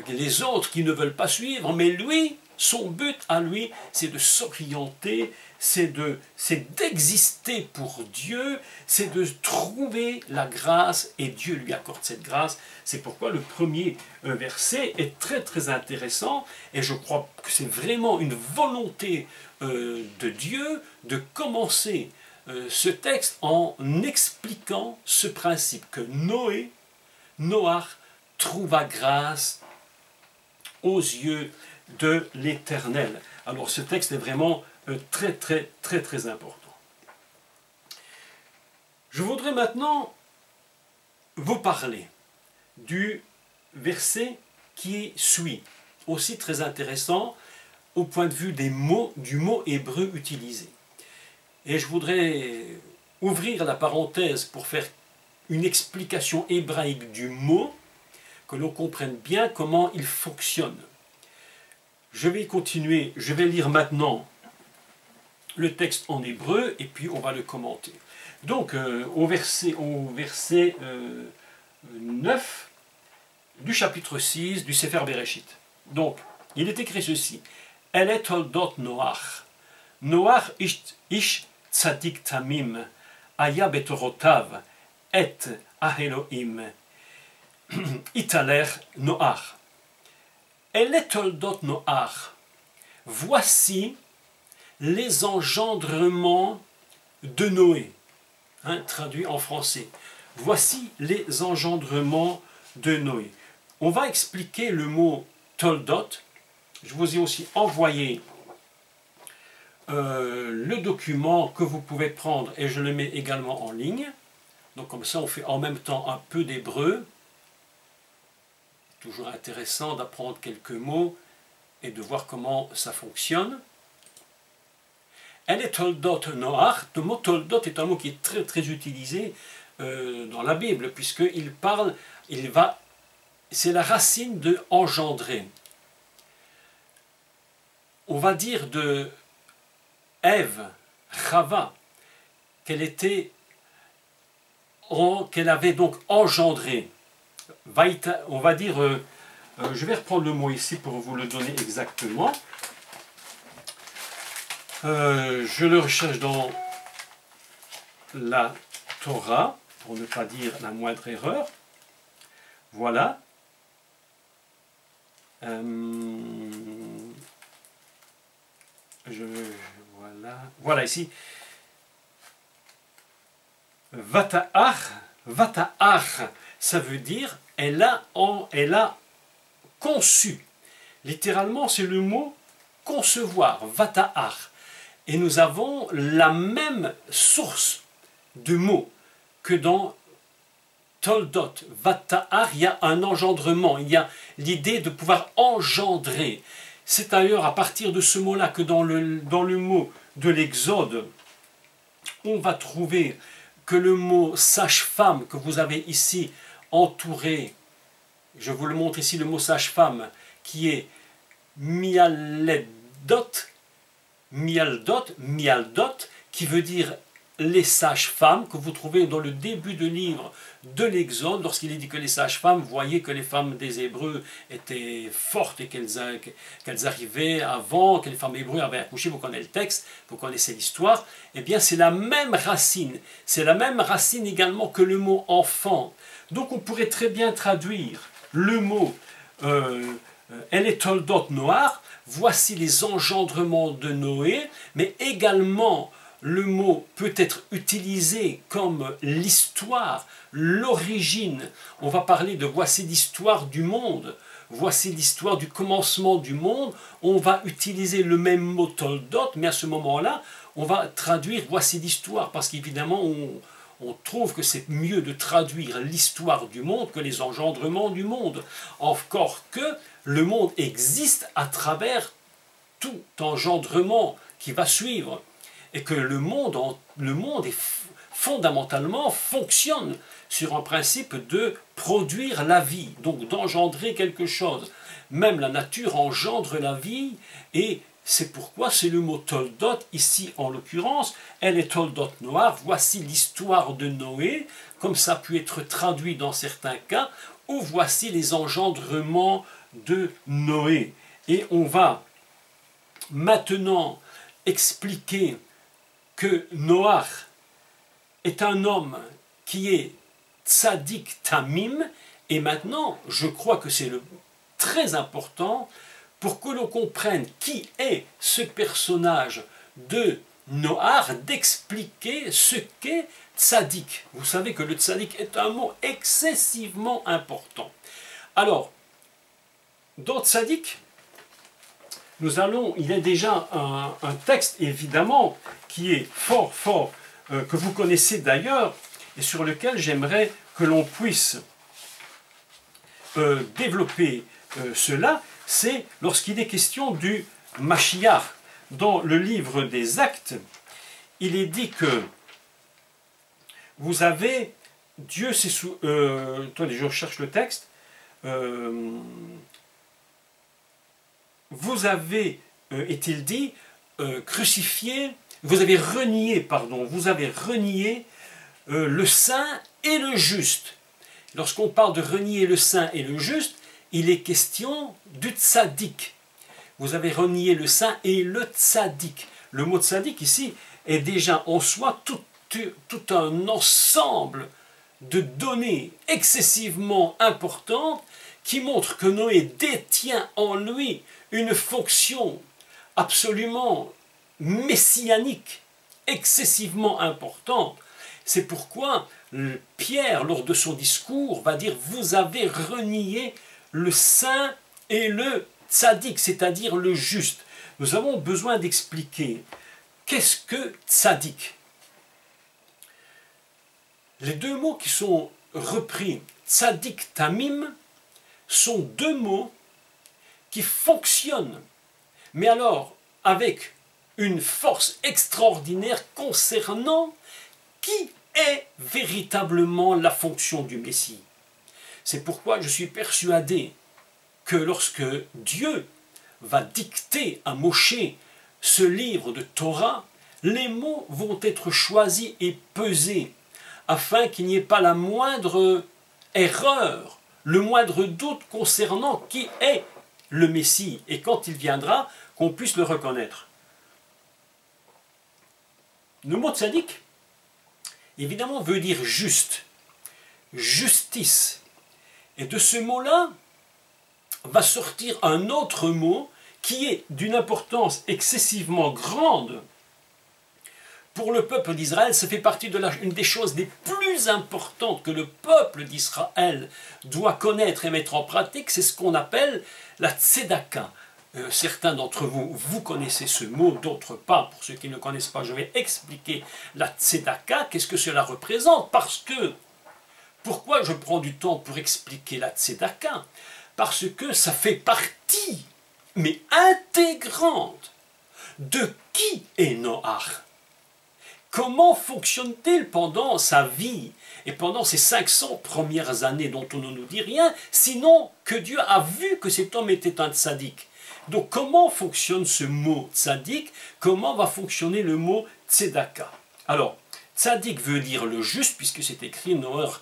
les autres qui ne veulent pas suivre, mais lui, son but à lui, c'est de s'orienter, c'est d'exister pour Dieu, c'est de trouver la grâce, et Dieu lui accorde cette grâce. C'est pourquoi le premier verset est très très intéressant, et je crois que c'est vraiment une volonté de Dieu de commencer ce texte en expliquant ce principe que Noach trouva grâce aux yeux de l'Éternel. Alors ce texte est vraiment très très très très important. Je voudrais maintenant vous parler du verset qui suit, aussi très intéressant au point de vue du mot hébreu utilisé. Et je voudrais ouvrir la parenthèse pour faire une explication hébraïque du mot, que l'on comprenne bien comment il fonctionne. Je vais continuer, je vais lire maintenant le texte en hébreu et puis on va le commenter. Donc au verset 9 du chapitre 6 du Sefer Bereshit. Donc il est écrit ceci: El et toldot Noach. Noach ish tzadik tamim, aya betorotav, et aheloim, italer Noach. El et toldot Noach. Voici les engendrements de Noé. Traduit en français. Voici les engendrements de Noé. On va expliquer le mot toldot. Je vous ai aussi envoyé le document que vous pouvez prendre et je le mets également en ligne. Donc comme ça on fait en même temps un peu d'hébreu. Toujours intéressant d'apprendre quelques mots et de voir comment ça fonctionne. El et toldot Noach. Le mot toldot est un mot qui est très très utilisé dans la Bible, puisqu'il parle, c'est la racine de engendrer. On va dire de Ève, Chava, qu'elle avait donc engendré. On va dire, je vais reprendre le mot ici pour vous le donner exactement. Je le recherche dans la Torah, pour ne pas dire la moindre erreur. Voilà. Voilà ici. Vata'ach, ça veut dire elle a conçu. Littéralement, c'est le mot concevoir, vata'ach. Et nous avons la même source de mots que dans toldot, vata'ach, il y a un engendrement, il y a l'idée de pouvoir engendrer. C'est d'ailleurs à partir de ce mot-là que dans le mot de l'Exode, on va trouver que le mot sage-femme que vous avez ici entouré, je vous le montre ici, le mot sage-femme, qui est mialdot, qui veut dire les sages-femmes que vous trouvez dans le début du livre de l'Exode, lorsqu'il est dit que les sages-femmes voyaient que les femmes des Hébreux étaient fortes et qu'elles arrivaient avant, que les femmes hébreues avaient accouché, vous connaissez le texte, vous connaissez l'histoire, eh bien c'est la même racine. C'est la même racine également que le mot enfant. Donc on pourrait très bien traduire le mot Elle est toldot Noach, voici les engendrements de Noé, mais également le mot peut être utilisé comme l'histoire, l'origine. On va parler de voici l'histoire du monde, voici l'histoire du commencement du monde. On va utiliser le même mot toldot, mais à ce moment-là, on va traduire voici l'histoire, parce qu'évidemment, on trouve que c'est mieux de traduire l'histoire du monde que les engendrements du monde. Encore que le monde existe à travers tout engendrement qui va suivre. Et que le monde est fondamentalement fonctionne sur un principe de produire la vie, donc d'engendrer quelque chose. Même la nature engendre la vie, et c'est pourquoi c'est le mot toldot, ici en l'occurrence, elle est toldot Noach, voici l'histoire de Noé, comme ça a pu être traduit dans certains cas, ou voici les engendrements de Noé. Et on va maintenant expliquer que Noach est un homme qui est tzaddik tamim, et maintenant, je crois que c'est très important pour que l'on comprenne qui est ce personnage de Noach, d'expliquer ce qu'est tzaddik. Vous savez que le tzaddik est un mot excessivement important. Alors, dans tzaddik, il y a déjà un texte, évidemment, qui est fort, que vous connaissez d'ailleurs, et sur lequel j'aimerais que l'on puisse développer cela, c'est lorsqu'il est question du Mashiach. Dans le livre des Actes, il est dit que vous avez, Dieu s'est attendez, je recherche le texte. Vous avez, est-il dit, crucifié, vous avez renié le saint et le juste. Lorsqu'on parle de renier le saint et le juste, il est question du tzaddik. Vous avez renié le saint et le tzaddik. Le mot tzaddik ici est déjà en soi tout un ensemble de données excessivement importantes qui montrent que Noé détient en lui une fonction absolument messianique, excessivement importante. C'est pourquoi Pierre, lors de son discours, va dire « Vous avez renié le saint et le tzaddik », c'est-à-dire le juste. Nous avons besoin d'expliquer qu'est-ce que tzaddik. Les deux mots qui sont repris, tzaddik tamim, sont deux mots qui fonctionnent, mais alors avec une force extraordinaire concernant qui est véritablement la fonction du Messie. C'est pourquoi je suis persuadé que lorsque Dieu va dicter à Moshe ce livre de Torah, les mots vont être choisis et pesés afin qu'il n'y ait pas la moindre erreur, le moindre doute concernant qui est le Messie, et quand il viendra, qu'on puisse le reconnaître. Le mot tzaddik, évidemment, veut dire juste, justice. Et de ce mot-là va sortir un autre mot qui est d'une importance excessivement grande pour le peuple d'Israël. Ça fait partie de une des choses les plus importantes que le peuple d'Israël doit connaître et mettre en pratique, c'est ce qu'on appelle la tzedaka. Certains d'entre vous, vous connaissez ce mot, d'autres pas. Pour ceux qui ne connaissent pas, je vais expliquer la tzedaka, qu'est-ce que cela représente. Parce que, pourquoi je prends du temps pour expliquer la tzedaka? Parce que ça fait partie, mais intégrante, de qui est Noach. Comment fonctionne-t-il pendant sa vie et pendant ces 500 premières années dont on ne nous dit rien, sinon que Dieu a vu que cet homme était un tzaddik. Donc comment fonctionne ce mot tzaddik? Comment va fonctionner le mot tzedaka? Alors, Tzadik veut dire le juste, puisque c'est écrit Noach.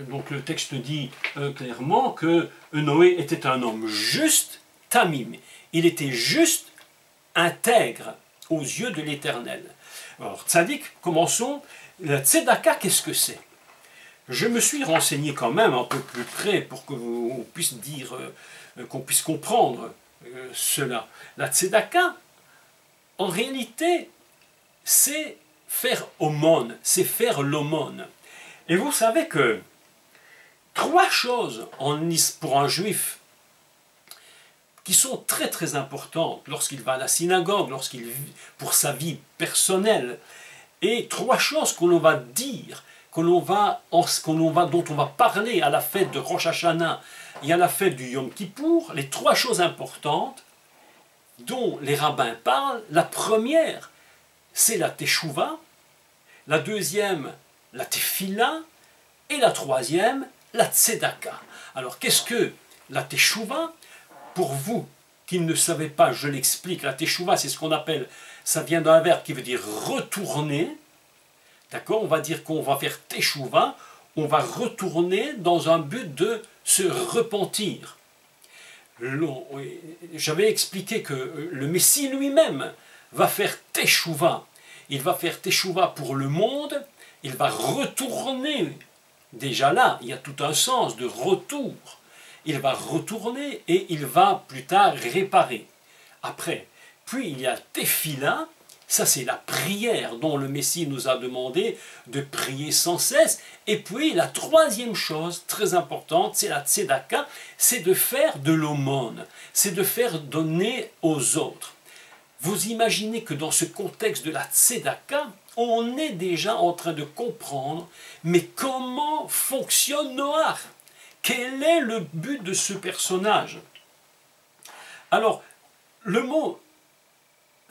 Donc le texte dit clairement que Noé était un homme juste, tamim. Il était juste, intègre aux yeux de l'Éternel. Alors, tzadik, commençons. La tzedaka, qu'est-ce que c'est? Je me suis renseigné quand même un peu plus près pour que on puisse dire, qu'on puisse comprendre cela. La tzedaka, en réalité, c'est faire aumône, c'est faire l'aumône. Et vous savez que 3 choses pour un juif qui sont très très importantes lorsqu'il va à la synagogue, pour sa vie personnelle, et 3 choses qu'on va dire, dont on va parler à la fête de Rosh Hashanah et à la fête du Yom Kippour, les 3 choses importantes dont les rabbins parlent. La première, c'est la teshuva, la deuxième, la tefila, et la troisième, la tzedaka. Alors, qu'est-ce que la teshuva? Pour vous qui ne savez pas, je l'explique. La teshuva, c'est ce qu'on appelle, ça vient d'un verbe qui veut dire retourner. D'accord? On va dire qu'on va faire teshuva, on va retourner dans un but de se repentir. J'avais expliqué que le Messie lui-même va faire teshuva. Il va faire teshuva pour le monde, il va retourner. Déjà là, il y a tout un sens de retour. Il va retourner et il va plus tard réparer. Après, puis il y a tefila, ça c'est la prière dont le Messie nous a demandé de prier sans cesse. Et puis la troisième chose très importante, c'est la tzedaka, c'est de faire de l'aumône, c'est de faire donner aux autres. Vous imaginez que dans ce contexte de la tzedaka, on est déjà en train de comprendre, mais comment fonctionne Noach? Quel est le but de ce personnage? Alors, le mot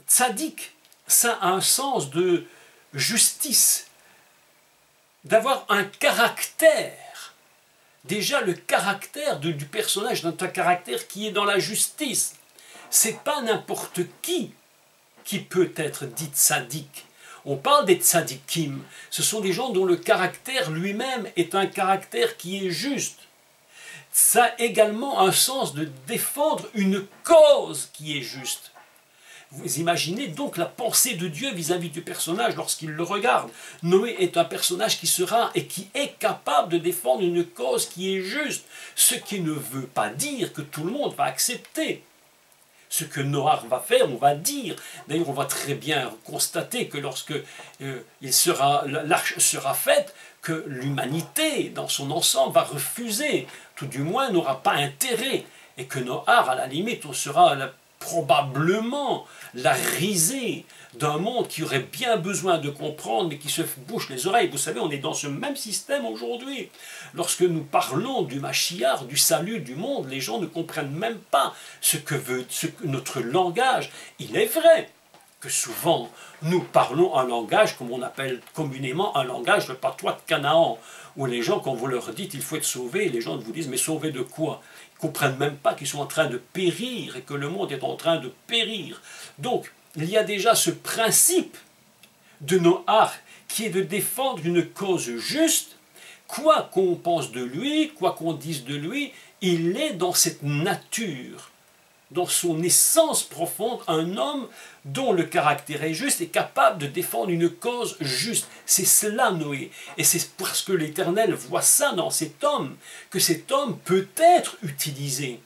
tzaddik, ça a un sens de justice, d'avoir un caractère. Déjà, le caractère du personnage, d'un caractère qui est dans la justice. C'est pas n'importe qui peut être dit tzaddik. On parle des tzaddikim. Ce sont des gens dont le caractère lui-même est un caractère qui est juste. Ça a également un sens de défendre une cause qui est juste. Vous imaginez donc la pensée de Dieu vis-à-vis du personnage lorsqu'il le regarde. Noé est un personnage qui sera et qui est capable de défendre une cause qui est juste. Ce qui ne veut pas dire que tout le monde va accepter. Ce que Noach va faire, on va dire. D'ailleurs, on va très bien constater que lorsque l'arche sera faite, que l'humanité, dans son ensemble, va refuser, tout du moins n'aura pas intérêt. Et que Noach, à la limite, on sera probablement la risée d'un monde qui aurait bien besoin de comprendre, mais qui se bouche les oreilles. Vous savez, on est dans ce même système aujourd'hui. Lorsque nous parlons du Mashiach, du salut du monde, les gens ne comprennent même pas ce que notre langage. Il est vrai que souvent, nous parlons un langage, comme on appelle communément un langage, le patois de Canaan, où les gens, quand vous leur dites il faut être sauvé, les gens vous disent mais sauvé de quoi? Ils ne comprennent même pas qu'ils sont en train de périr et que le monde est en train de périr. Donc, il y a déjà ce principe de Noach qui est de défendre une cause juste, quoi qu'on pense de lui, quoi qu'on dise de lui, il est dans cette nature, dans son essence profonde, un homme dont le caractère est juste et capable de défendre une cause juste. C'est cela Noé. Et c'est parce que l'Éternel voit ça dans cet homme, que cet homme peut être utilisé.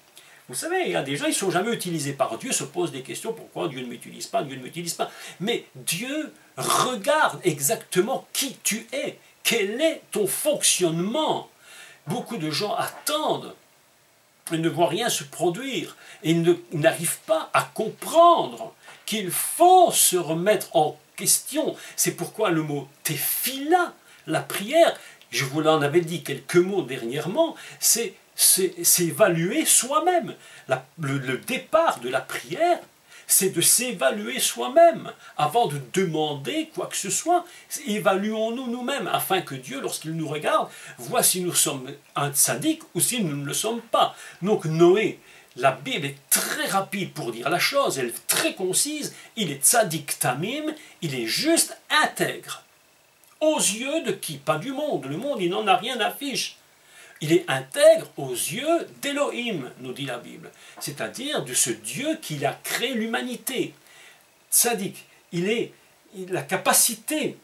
Vous savez, il y a des gens, ils ne sont jamais utilisés par Dieu, se posent des questions, pourquoi Dieu ne m'utilise pas, Dieu ne m'utilise pas. Mais Dieu regarde exactement qui tu es, quel est ton fonctionnement. Beaucoup de gens attendent, ils ne voient rien se produire, et ils n'arrivent pas à comprendre qu'il faut se remettre en question. C'est pourquoi le mot tefila, la prière, je vous l'en avais dit quelques mots dernièrement, c'est s'évaluer soi-même. Le départ de la prière, c'est de s'évaluer soi-même avant de demander quoi que ce soit. Évaluons-nous nous-mêmes afin que Dieu, lorsqu'il nous regarde, voit si nous sommes un tzaddik ou si nous ne le sommes pas. Donc Noé la Bible est très rapide pour dire la chose, elle est très concise, il est tzadik tamim, il est juste intègre. Aux yeux de qui? Pas du monde, le monde il n'en a rien à fiche. Il est intègre aux yeux d'Elohim, nous dit la Bible, c'est-à-dire de ce Dieu qui a créé l'humanité. Tzadik, il a la capacité,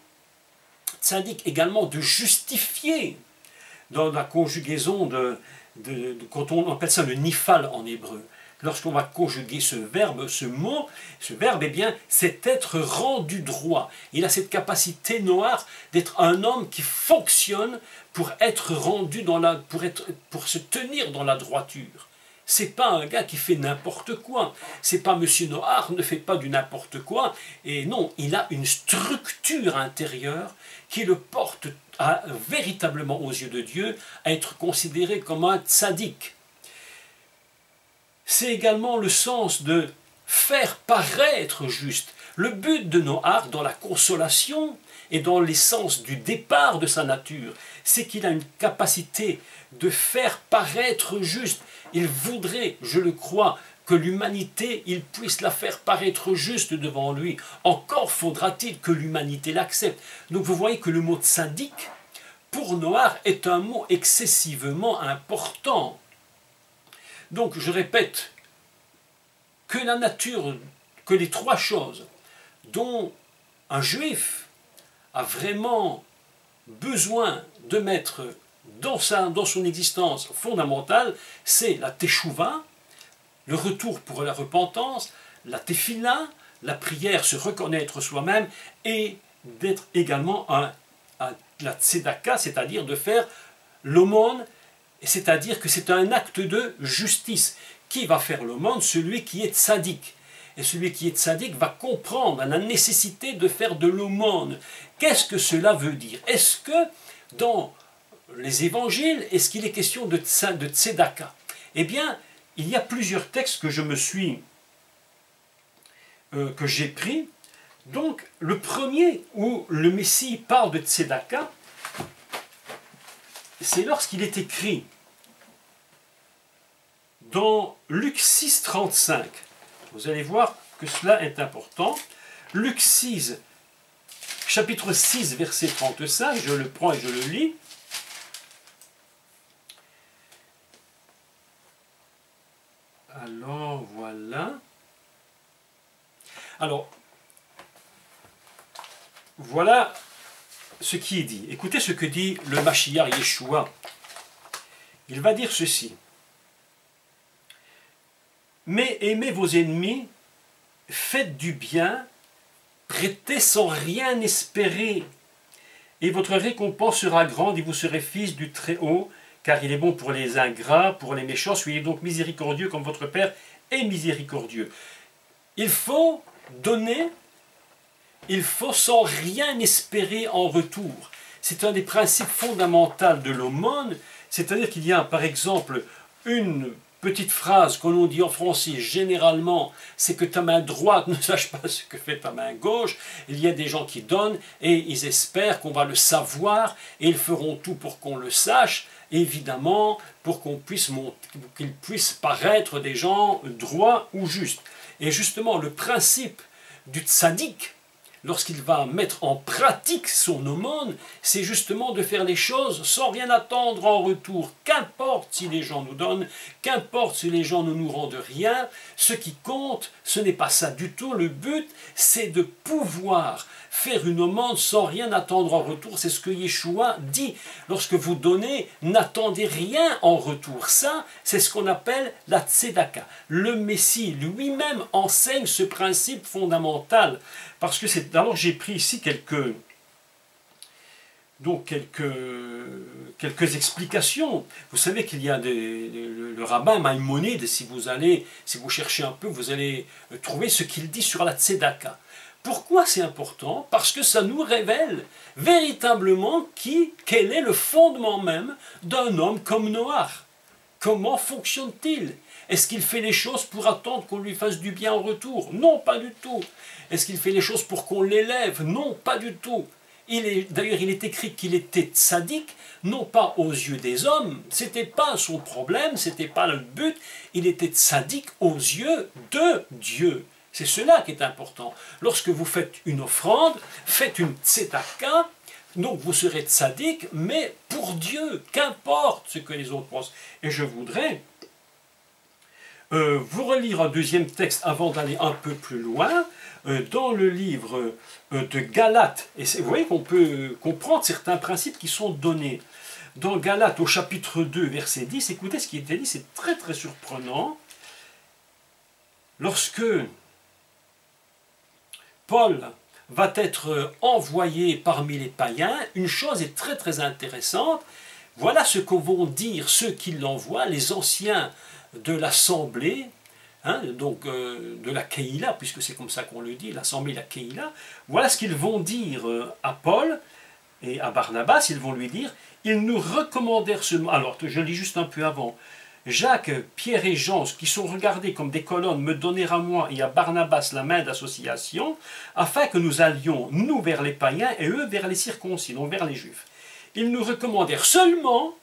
tzadik également, de justifier dans la conjugaison quand on appelle ça le nifal en hébreu. Lorsqu'on va conjuguer ce verbe, eh bien, c'est être rendu droit. Il a cette capacité noire d'être un homme qui fonctionne pour être rendu pour se tenir dans la droiture. C'est pas un gars qui fait n'importe quoi. C'est pas Monsieur Noir ne fait pas du n'importe quoi. Et non, il a une structure intérieure qui le porte véritablement aux yeux de Dieu à être considéré comme un tzaddik. C'est également le sens de faire paraître juste. Le but de Noach dans la consolation et dans l'essence du départ de sa nature, c'est qu'il a une capacité de faire paraître juste. Il voudrait, je le crois, que l'humanité, il puisse la faire paraître juste devant lui. Encore faudra-t-il que l'humanité l'accepte. Donc vous voyez que le mot tzaddik, pour Noach, est un mot excessivement important. Donc je répète que la nature, que les trois choses dont un juif a vraiment besoin de mettre dans son existence fondamentale, c'est la teshuva, le retour pour la repentance, la tefila, la prière, se reconnaître soi-même, et d'être également la tzedaka, c'est-à-dire de faire l'aumône, c'est-à-dire que c'est un acte de justice. Qui va faire l'aumône? Celui qui est tzaddik. Et celui qui est tzaddik va comprendre la nécessité de faire de l'aumône. Qu'est-ce que cela veut dire? Est-ce que dans les évangiles, est-ce qu'il est question de tzedaka? Eh bien, il y a plusieurs textes que j'ai pris. Donc, le premier où le Messie parle de tzedaka, c'est lorsqu'il est écrit dans Luc 6, 35. Vous allez voir que cela est important. Luc 6, chapitre 6, verset 35, je le prends et je le lis. Alors, voilà. Alors, voilà ce qui est dit. Écoutez ce que dit le Mashiach Yeshua. Il va dire ceci. Mais aimez vos ennemis, faites du bien, prêtez sans rien espérer, et votre récompense sera grande, et vous serez fils du Très-Haut, car il est bon pour les ingrats, pour les méchants, soyez donc miséricordieux comme votre Père est miséricordieux. Il faut donner, il faut sans rien espérer en retour. C'est un des principes fondamentaux de l'aumône, c'est-à-dire qu'il y a par exemple une petite phrase que l'on dit en français généralement, c'est que ta main droite ne sache pas ce que fait ta main gauche. Il y a des gens qui donnent et ils espèrent qu'on va le savoir et ils feront tout pour qu'on le sache, évidemment, pour qu'ils puissent paraître des gens droits ou justes. Et justement, le principe du tzaddik, lorsqu'il va mettre en pratique son aumône, c'est justement de faire les choses sans rien attendre en retour. Qu'importe si les gens nous donnent, qu'importe si les gens ne nous rendent rien, ce qui compte, ce n'est pas ça du tout. Le but, c'est de pouvoir faire une aumône sans rien attendre en retour. C'est ce que Yeshua dit. Lorsque vous donnez, n'attendez rien en retour. Ça, c'est ce qu'on appelle la tzedaka. Le Messie lui-même enseigne ce principe fondamental. Parce que c'est... Alors j'ai pris ici quelques explications. Vous savez qu'il y a le rabbin Maïmonide, si vous cherchez un peu, vous allez trouver ce qu'il dit sur la tzedaka. Pourquoi c'est important? Parce que ça nous révèle véritablement quel est le fondement même d'un homme comme Noach. Comment fonctionne-t-il? Est-ce qu'il fait les choses pour attendre qu'on lui fasse du bien en retour? Non, pas du tout. Est-ce qu'il fait les choses pour qu'on l'élève? Non, pas du tout. D'ailleurs, il est écrit qu'il était tzaddik, non pas aux yeux des hommes, ce n'était pas son problème, ce n'était pas le but, il était tzaddik aux yeux de Dieu. C'est cela qui est important. Lorsque vous faites une offrande, faites une tzedaka, donc vous serez tzaddik, mais pour Dieu, qu'importe ce que les autres pensent. Et je voudrais vous relire un deuxième texte avant d'aller un peu plus loin, dans le livre de Galates. Et vous voyez qu'on peut comprendre certains principes qui sont donnés. Dans Galates, au chapitre 2, verset 10, écoutez ce qui est dit, c'est très très surprenant. Lorsque Paul va être envoyé parmi les païens, une chose est très très intéressante. Voilà ce que vont dire ceux qui l'envoient, les anciens de l'assemblée, hein, donc de la Keïla, puisque c'est comme ça qu'on le dit, l'assemblée, la Keïla. Voilà ce qu'ils vont dire à Paul et à Barnabas. Ils vont lui dire, ils nous recommandèrent ce... Alors, je lis juste un peu avant. Jacques, Pierre et Jean, qui sont regardés comme des colonnes, me donnèrent à moi et à Barnabas la main d'association, afin que nous allions, nous, vers les païens et eux vers les circoncis, donc vers les juifs. Ils nous recommandèrent seulement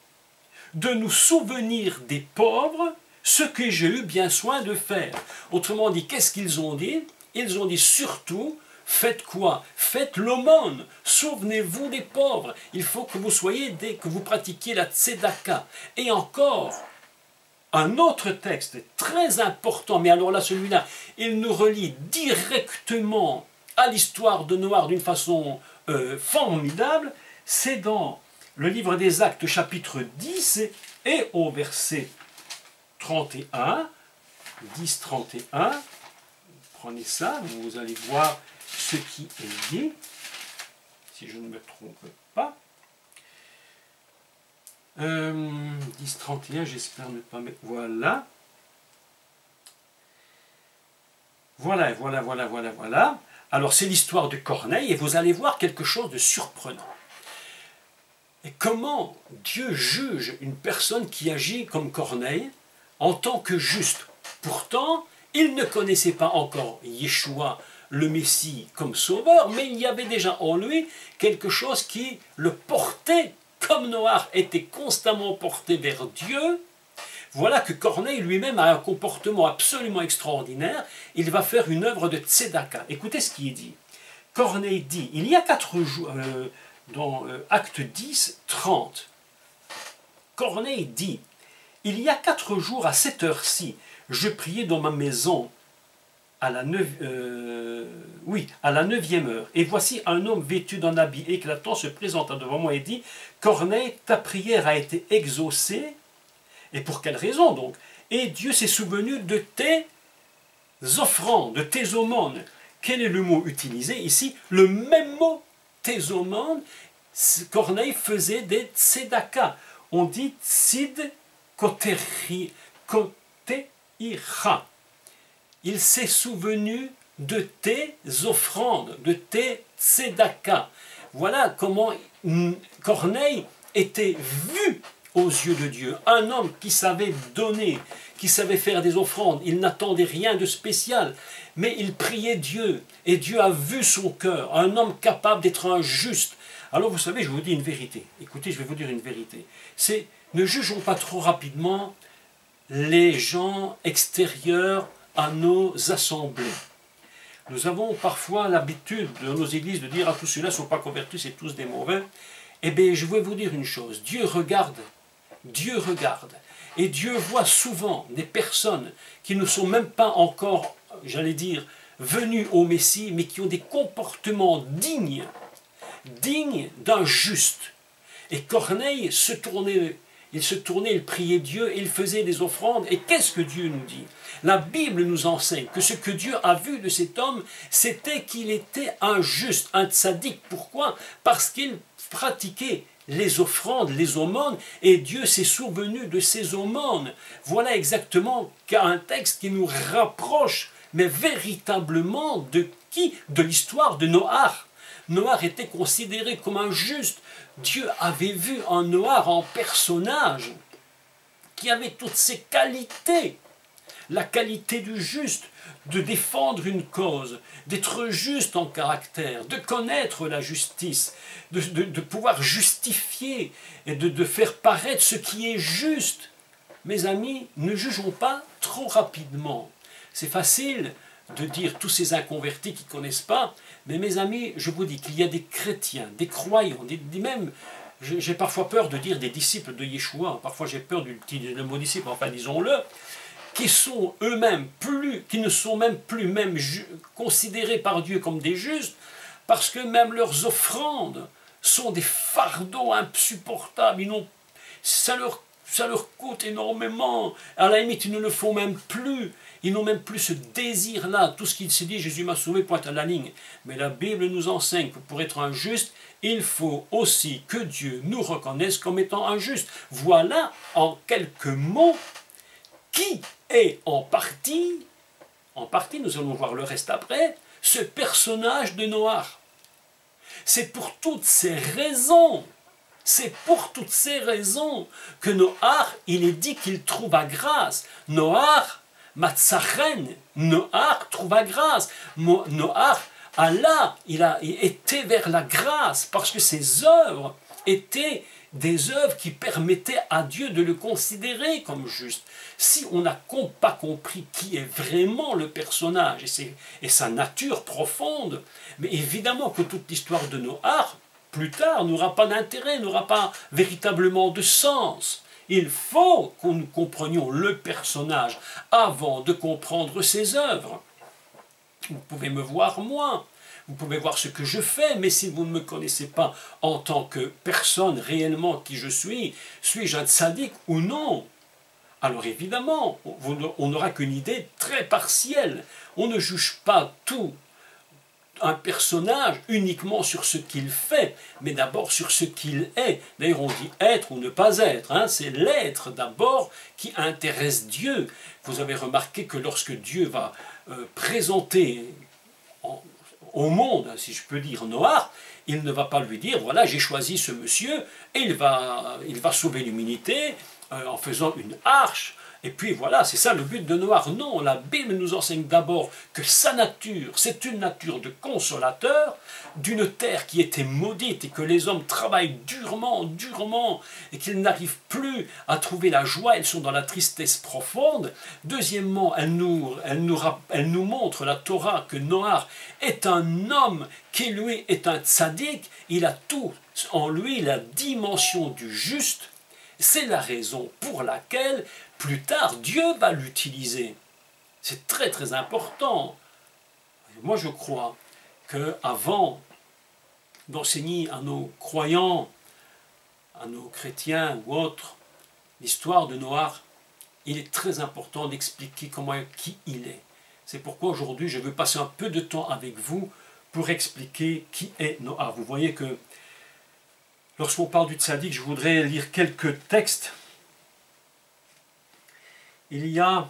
de nous souvenir des pauvres, ce que j'ai eu bien soin de faire. Autrement dit, qu'est-ce qu'ils ont dit? Ils ont dit surtout, faites quoi? Faites l'aumône, souvenez-vous des pauvres. Il faut que vous soyez, que vous pratiquiez la tzedaka. Et encore, un autre texte très important, mais alors là, celui-là, il nous relie directement à l'histoire de Noach d'une façon formidable. C'est dans le livre des Actes, chapitre 10, et au verset 31, 10, 31, prenez ça, vous allez voir ce qui est dit, si je ne me trompe pas. 10, 31, j'espère ne pas mettre... Voilà. Voilà. Alors c'est l'histoire de Corneille, et vous allez voir quelque chose de surprenant. Et comment Dieu juge une personne qui agit comme Corneille en tant que juste. Pourtant, il ne connaissait pas encore Yeshua, le Messie, comme sauveur, mais il y avait déjà en lui quelque chose qui le portait, comme Noach était constamment porté vers Dieu. Voilà que Corneille lui-même a un comportement absolument extraordinaire. Il va faire une œuvre de tzedaka. Écoutez ce qui est dit. Corneille dit, il y a 4 jours, dans Acte 10, 30, Corneille dit, il y a 4 jours à cette heure-ci, je priais dans ma maison à la 9e heure. Et voici un homme vêtu d'un habit éclatant se présenta devant moi et dit, Corneille, ta prière a été exaucée. Et pour quelle raison donc? Et Dieu s'est souvenu de tes offrandes, de tes aumônes. Quel est le mot utilisé ici? Le même mot, tes aumônes. Corneille faisait des tzedaka. On dit tzid koteira. Il s'est souvenu de tes offrandes, de tes tzedaka. Voilà comment Corneille était vu aux yeux de Dieu. Un homme qui savait donner, qui savait faire des offrandes. Il n'attendait rien de spécial, mais il priait Dieu. Et Dieu a vu son cœur. Un homme capable d'être un juste. Alors vous savez, je vous dis une vérité. Écoutez, je vais vous dire une vérité. C'est, ne jugeons pas trop rapidement les gens extérieurs à nos assemblées. Nous avons parfois l'habitude dans nos églises de dire à tous ceux-là ne sont pas convertis, c'est tous des mauvais. Eh bien, je vais vous dire une chose, Dieu regarde, et Dieu voit souvent des personnes qui ne sont même pas encore, j'allais dire, venues au Messie, mais qui ont des comportements dignes d'un juste. Et Corneille se tournait, il priait Dieu, il faisait des offrandes, et qu'est-ce que Dieu nous dit? La Bible nous enseigne que ce que Dieu a vu de cet homme, c'était qu'il était un juste, un tzaddik. Pourquoi? Parce qu'il pratiquait les offrandes, les aumônes, et Dieu s'est souvenu de ces aumônes. Voilà exactement un texte qui nous rapproche, mais véritablement de qui? De l'histoire de Noach. Noach était considéré comme un juste. Dieu avait vu en Noach un personnage qui avait toutes ses qualités. la qualité du juste, de défendre une cause, d'être juste en caractère, de connaître la justice, de pouvoir justifier et de faire paraître ce qui est juste. Mes amis, ne jugeons pas trop rapidement. C'est facile de dire tous ces inconvertis qui ne connaissent pas, mais mes amis, je vous dis qu'il y a des chrétiens, des croyants, même, j'ai parfois peur de dire des disciples de Yeshua, parfois j'ai peur d'utiliser le mot disciple, enfin disons-le, qui sont eux-mêmes qui ne sont même plus considérés par Dieu comme des justes, parce que même leurs offrandes sont des fardeaux insupportables, ça leur coûte énormément, à la limite ils ne le font même plus, ils n'ont même plus ce désir-là, tout ce qu'il s'est dit, Jésus m'a sauvé, pointe à la ligne. Mais la Bible nous enseigne que pour être un juste, il faut aussi que Dieu nous reconnaisse comme étant un juste. Voilà en quelques mots qui est en partie, nous allons voir le reste après, ce personnage de Noach. C'est pour toutes ces raisons que Noach, il est dit qu'il trouva grâce. Noach, Matzachen, Noach trouva grâce. Noach, Allah, il était vers la grâce parce que ses œuvres étaient des œuvres qui permettaient à Dieu de le considérer comme juste. Si on n'a pas compris qui est vraiment le personnage et sa nature profonde, mais évidemment que toute l'histoire de Noach, plus tard, n'aura pas d'intérêt, n'aura pas véritablement de sens. Il faut que nous comprenions le personnage avant de comprendre ses œuvres. Vous pouvez me voir moi, vous pouvez voir ce que je fais, mais si vous ne me connaissez pas en tant que personne réellement qui je suis-je un tzaddik ou non? Alors évidemment, on n'aura qu'une idée très partielle. On ne juge pas tout un personnage uniquement sur ce qu'il fait, mais d'abord sur ce qu'il est. D'ailleurs, on dit être ou ne pas être. Hein, c'est l'être d'abord qui intéresse Dieu. Vous avez remarqué que lorsque Dieu va présenter au monde, si je peux dire, Noach, il ne va pas lui dire, voilà, j'ai choisi ce monsieur, et il va sauver l'humanité en faisant une arche. Et puis voilà, c'est ça le but de Noach. Non, la Bible nous enseigne d'abord que sa nature, c'est une nature de consolateur, d'une terre qui était maudite et que les hommes travaillent durement, et qu'ils n'arrivent plus à trouver la joie, ils sont dans la tristesse profonde. Deuxièmement, elle nous montre, la Torah, que Noach est un homme qui lui est un tzaddik, il a tout en lui, la dimension du juste. C'est la raison pour laquelle, plus tard, Dieu va l'utiliser. C'est très très important. Moi je crois qu'avant d'enseigner à nos croyants, à nos chrétiens ou autres, l'histoire de Noach, il est très important d'expliquer qui il est. C'est pourquoi aujourd'hui je veux passer un peu de temps avec vous pour expliquer qui est Noach. Vous voyez que lorsqu'on parle du tzaddik, je voudrais lire quelques textes. Il y a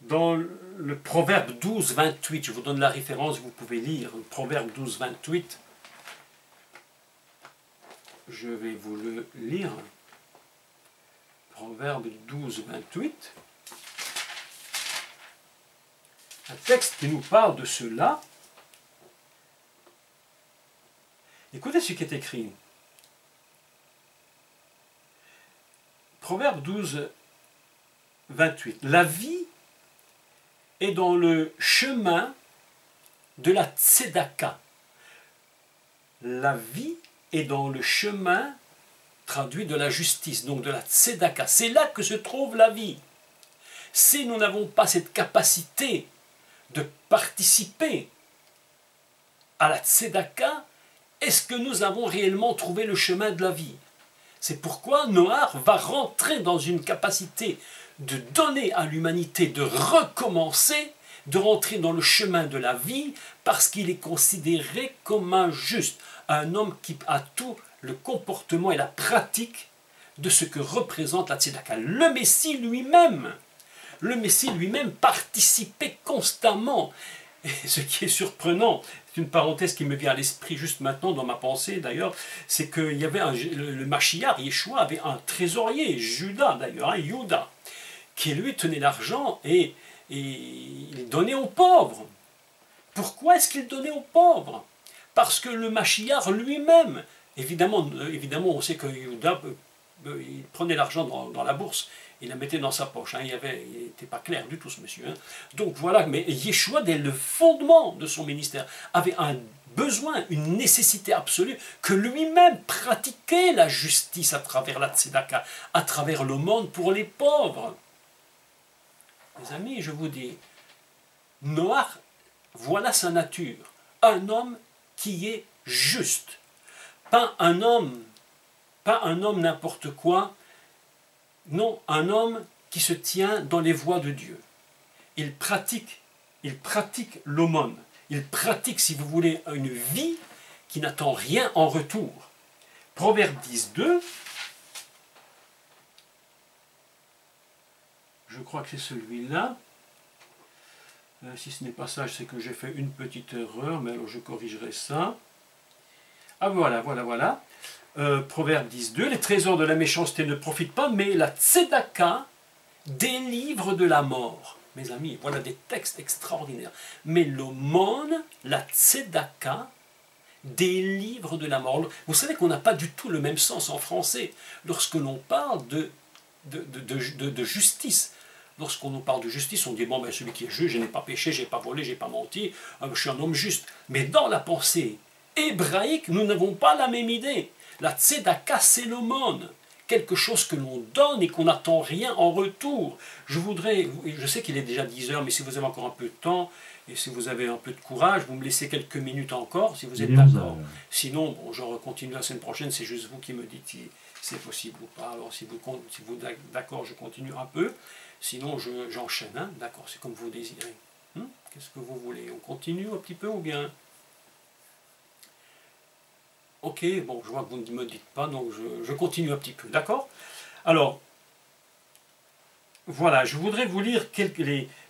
dans le Proverbe 12, 28, je vous donne la référence, vous pouvez lire, le Proverbe 12, 28. Je vais vous le lire. Proverbe 12, 28. Un texte qui nous parle de cela. Écoutez ce qui est écrit. Proverbe 12, 28. La vie est dans le chemin de la tzedaka. La vie est dans le chemin, traduit de la justice, donc de la tzedaka. C'est là que se trouve la vie. Si nous n'avons pas cette capacité de participer à la tzedaka, est-ce que nous avons réellement trouvé le chemin de la vie? C'est pourquoi Noach va rentrer dans une capacité de donner à l'humanité, de recommencer, de rentrer dans le chemin de la vie, parce qu'il est considéré comme un juste, un homme qui a tout le comportement et la pratique de ce que représente la tzedaka. Le Messie lui-même participait constamment. Et ce qui est surprenant, c'est une parenthèse qui me vient à l'esprit juste maintenant dans ma pensée d'ailleurs, c'est qu'il y avait le Mashiach, Yeshua avait un trésorier, Judas d'ailleurs, Judas, qui lui tenait l'argent et il donnait aux pauvres. Pourquoi est-ce qu'il donnait aux pauvres? Parce que le Mashiach lui-même, évidemment, on sait que Yehuda, il prenait l'argent dans la bourse, il la mettait dans sa poche, il n'était pas clair du tout ce monsieur. Donc voilà, mais Yeshua, dès le fondement de son ministère, avait un besoin, une nécessité absolue, que lui-même pratiquait la justice à travers la tzedaka, à travers l'aumône pour les pauvres. Mes amis, je vous dis, Noach, voilà sa nature, un homme qui est juste, pas un homme n'importe quoi, non, un homme qui se tient dans les voies de Dieu. Il pratique l'aumône, il pratique, si vous voulez, une vie qui n'attend rien en retour. Proverbe 10.2, je crois que c'est celui-là. Si ce n'est pas ça, c'est que j'ai fait une petite erreur, mais alors je corrigerai ça. Ah voilà. Proverbe 10.2, les trésors de la méchanceté ne profitent pas, mais la tzedaka délivre de la mort. Mes amis, voilà des textes extraordinaires. Mais l'aumône, la tzedaka, délivre de la mort. Vous savez qu'on n'a pas du tout le même sens en français lorsque l'on parle de justice. Lorsqu'on nous parle de justice, on dit, bon, ben, celui qui est juste, je n'ai pas péché, je n'ai pas volé, je n'ai pas menti, je suis un homme juste. Mais dans la pensée hébraïque, nous n'avons pas la même idée. La tzedaka, c'est l'aumône, quelque chose que l'on donne et qu'on n'attend rien en retour. Je sais qu'il est déjà 10 heures, mais si vous avez encore un peu de temps, et si vous avez un peu de courage, vous me laissez quelques minutes encore, si vous êtes d'accord. Sinon, bon, je continue la semaine prochaine, c'est juste vous qui me dites si c'est possible ou pas. Alors si vous êtes d'accord, je continue un peu. Sinon, j'enchaîne, hein? D'accord, c'est comme vous désirez. Qu'est-ce que vous voulez? On continue un petit peu ou bien? Ok, bon, je vois que vous ne me dites pas, donc je continue un petit peu, d'accord? Alors, voilà, je voudrais vous lire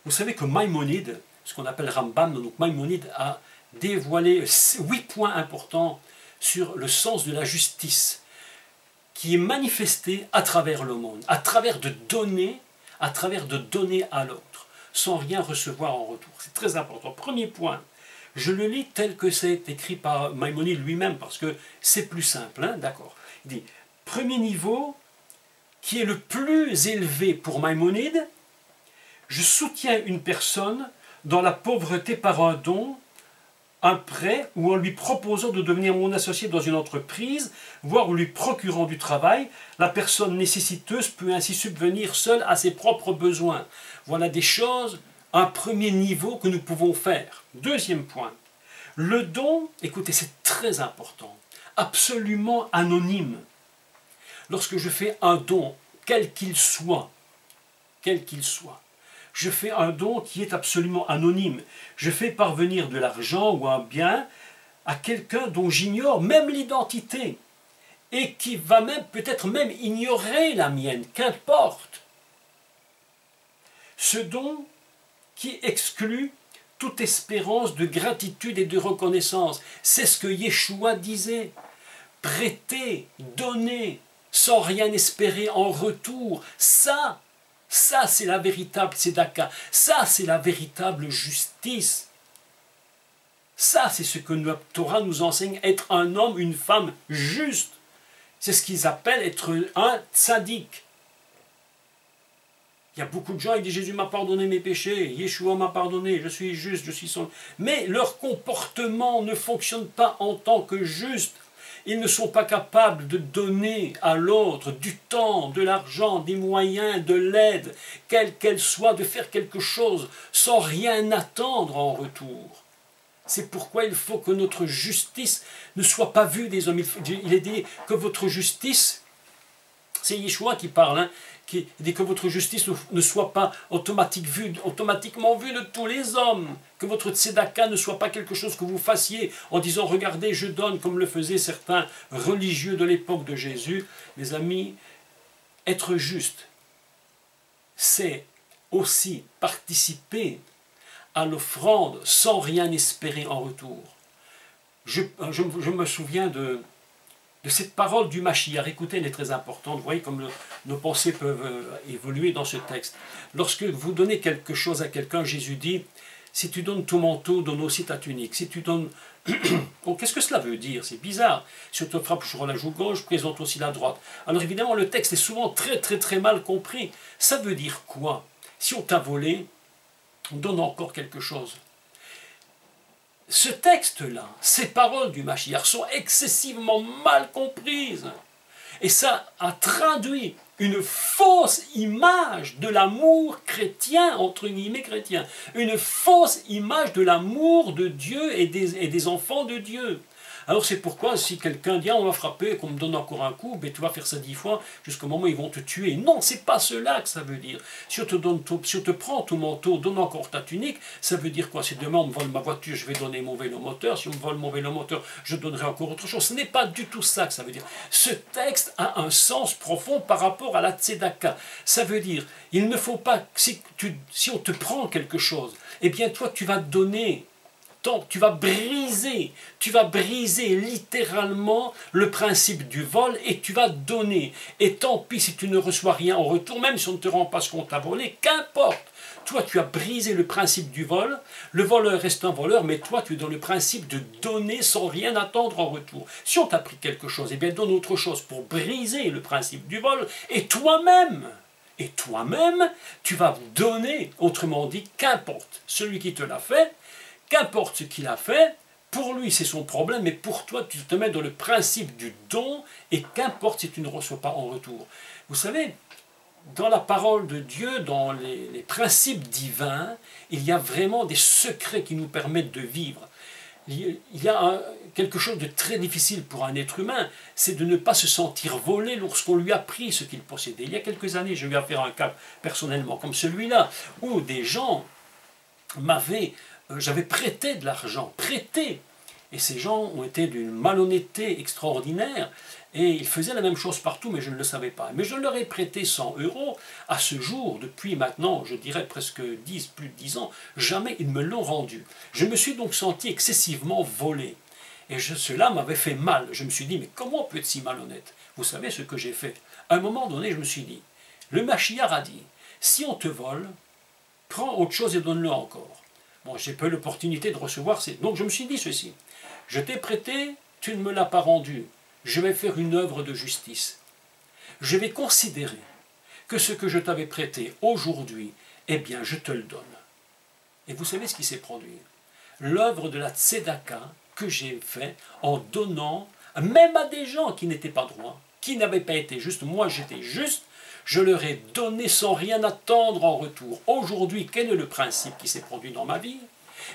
Vous savez que Maïmonide, ce qu'on appelle Rambam, donc Maïmonide a dévoilé 8 points importants sur le sens de la justice, qui est manifesté à travers le monde, à travers de donner à l'autre, sans rien recevoir en retour. C'est très important. Premier point, je le lis tel que c'est écrit par Maïmonide lui-même, parce que c'est plus simple, hein, d'accord. Il dit, premier niveau, qui est le plus élevé pour Maïmonide, je soutiens une personne dans la pauvreté par un don, un prêt, ou en lui proposant de devenir mon associé dans une entreprise, voire en lui procurant du travail. La personne nécessiteuse peut ainsi subvenir seule à ses propres besoins. Voilà des choses, un premier niveau que nous pouvons faire. Deuxième point, le don, écoutez, c'est très important, absolument anonyme. Lorsque je fais un don, quel qu'il soit, je fais un don qui est absolument anonyme. Je fais parvenir de l'argent ou un bien à quelqu'un dont j'ignore même l'identité et qui va même peut-être même ignorer la mienne, qu'importe. Ce don qui exclut toute espérance de gratitude et de reconnaissance. C'est ce que Yeshua disait. Prêter, donner, sans rien espérer en retour, ça c'est la véritable tzedaka, ça c'est la véritable justice. Ça c'est ce que la Torah nous enseigne, être un homme, une femme juste. C'est ce qu'ils appellent être un tzaddik. Il y a beaucoup de gens qui disent Jésus m'a pardonné mes péchés, Yeshua m'a pardonné, je suis juste, je suis son... Mais leur comportement ne fonctionne pas en tant que juste. Ils ne sont pas capables de donner à l'autre du temps, de l'argent, des moyens, de l'aide, quelle qu'elle soit, de faire quelque chose sans rien attendre en retour. C'est pourquoi il faut que notre justice ne soit pas vue des hommes. Il est dit que votre justice, c'est Yeshua qui parle, hein, qui dit que votre justice ne soit pas automatiquement vue de tous les hommes, que votre tzedaka ne soit pas quelque chose que vous fassiez en disant « Regardez, je donne » comme le faisaient certains religieux de l'époque de Jésus. Mes amis, être juste, c'est aussi participer à l'offrande sans rien espérer en retour. Je me souviens de cette parole du Mashiach. Écoutez, elle est très importante. Vous voyez comme nos pensées peuvent évoluer dans ce texte. Lorsque vous donnez quelque chose à quelqu'un, Jésus dit, si tu donnes ton manteau, donne aussi ta tunique. Si tu donnes... Oh, qu'est-ce que cela veut dire? C'est bizarre. Si on te frappe sur la joue gauche, présente aussi la droite. Alors évidemment, le texte est souvent très mal compris. Ça veut dire quoi? Si on t'a volé, on donne encore quelque chose. Ce texte-là, ces paroles du Mashiach sont excessivement mal comprises. Et ça a traduit une fausse image de l'amour chrétien, entre guillemets chrétien. Une fausse image de l'amour de Dieu et des enfants de Dieu. Alors c'est pourquoi si quelqu'un dit ah, on m'a frappé, qu'on me donne encore un coup, ben, tu vas faire ça 10 fois jusqu'au moment où ils vont te tuer. Non, c'est pas cela que ça veut dire. Si on te prend ton manteau, donne encore ta tunique, ça veut dire quoi? Si demain on me vole ma voiture, je vais donner mon vélo moteur. Si on me vole mon vélo moteur, je donnerai encore autre chose. Ce n'est pas du tout ça que ça veut dire. Ce texte a un sens profond par rapport à la tzedaka. Ça veut dire, il ne faut pas, si on te prend quelque chose, eh bien toi tu vas donner. Tu vas briser littéralement le principe du vol et tu vas donner. Et tant pis si tu ne reçois rien en retour, même si on ne te rend pas ce qu'on t'a volé, qu'importe. Toi, tu as brisé le principe du vol, le voleur reste un voleur, mais toi, tu es dans le principe de donner sans rien attendre en retour. Si on t'a pris quelque chose, eh bien donne autre chose pour briser le principe du vol, et toi-même, tu vas donner, autrement dit, qu'importe celui qui te l'a fait, qu'importe ce qu'il a fait, pour lui c'est son problème, mais pour toi tu te mets dans le principe du don, et qu'importe si tu ne reçois pas en retour. Vous savez, dans la parole de Dieu, dans les principes divins, il y a vraiment des secrets qui nous permettent de vivre. Il y a quelque chose de très difficile pour un être humain, c'est de ne pas se sentir volé lorsqu'on lui a pris ce qu'il possédait. Il y a quelques années, je vais faire un cas personnellement comme celui-là, où des gens j'avais prêté de l'argent, et ces gens ont été d'une malhonnêteté extraordinaire, et ils faisaient la même chose partout, mais je ne le savais pas. Mais je leur ai prêté 100 € à ce jour, depuis maintenant, je dirais presque plus de 10 ans, jamais ils me l'ont rendu. Je me suis donc senti excessivement volé, et cela m'avait fait mal. Je me suis dit, mais comment on peut être si malhonnête? Vous savez ce que j'ai fait? À un moment donné, je me suis dit, le Mashiach a dit, si on te vole, prends autre chose et donne-le encore. Bon, j'ai pas eu l'opportunité de recevoir. Donc je me suis dit ceci. Je t'ai prêté, tu ne me l'as pas rendu. Je vais faire une œuvre de justice. Je vais considérer que ce que je t'avais prêté aujourd'hui, eh bien, je te le donne. Et vous savez ce qui s'est produit? L'œuvre de la tzedaka que j'ai fait en donnant, même à des gens qui n'étaient pas droits, qui n'avaient pas été justes, moi j'étais juste, je leur ai donné sans rien attendre en retour. Aujourd'hui, quel est le principe qui s'est produit dans ma vie?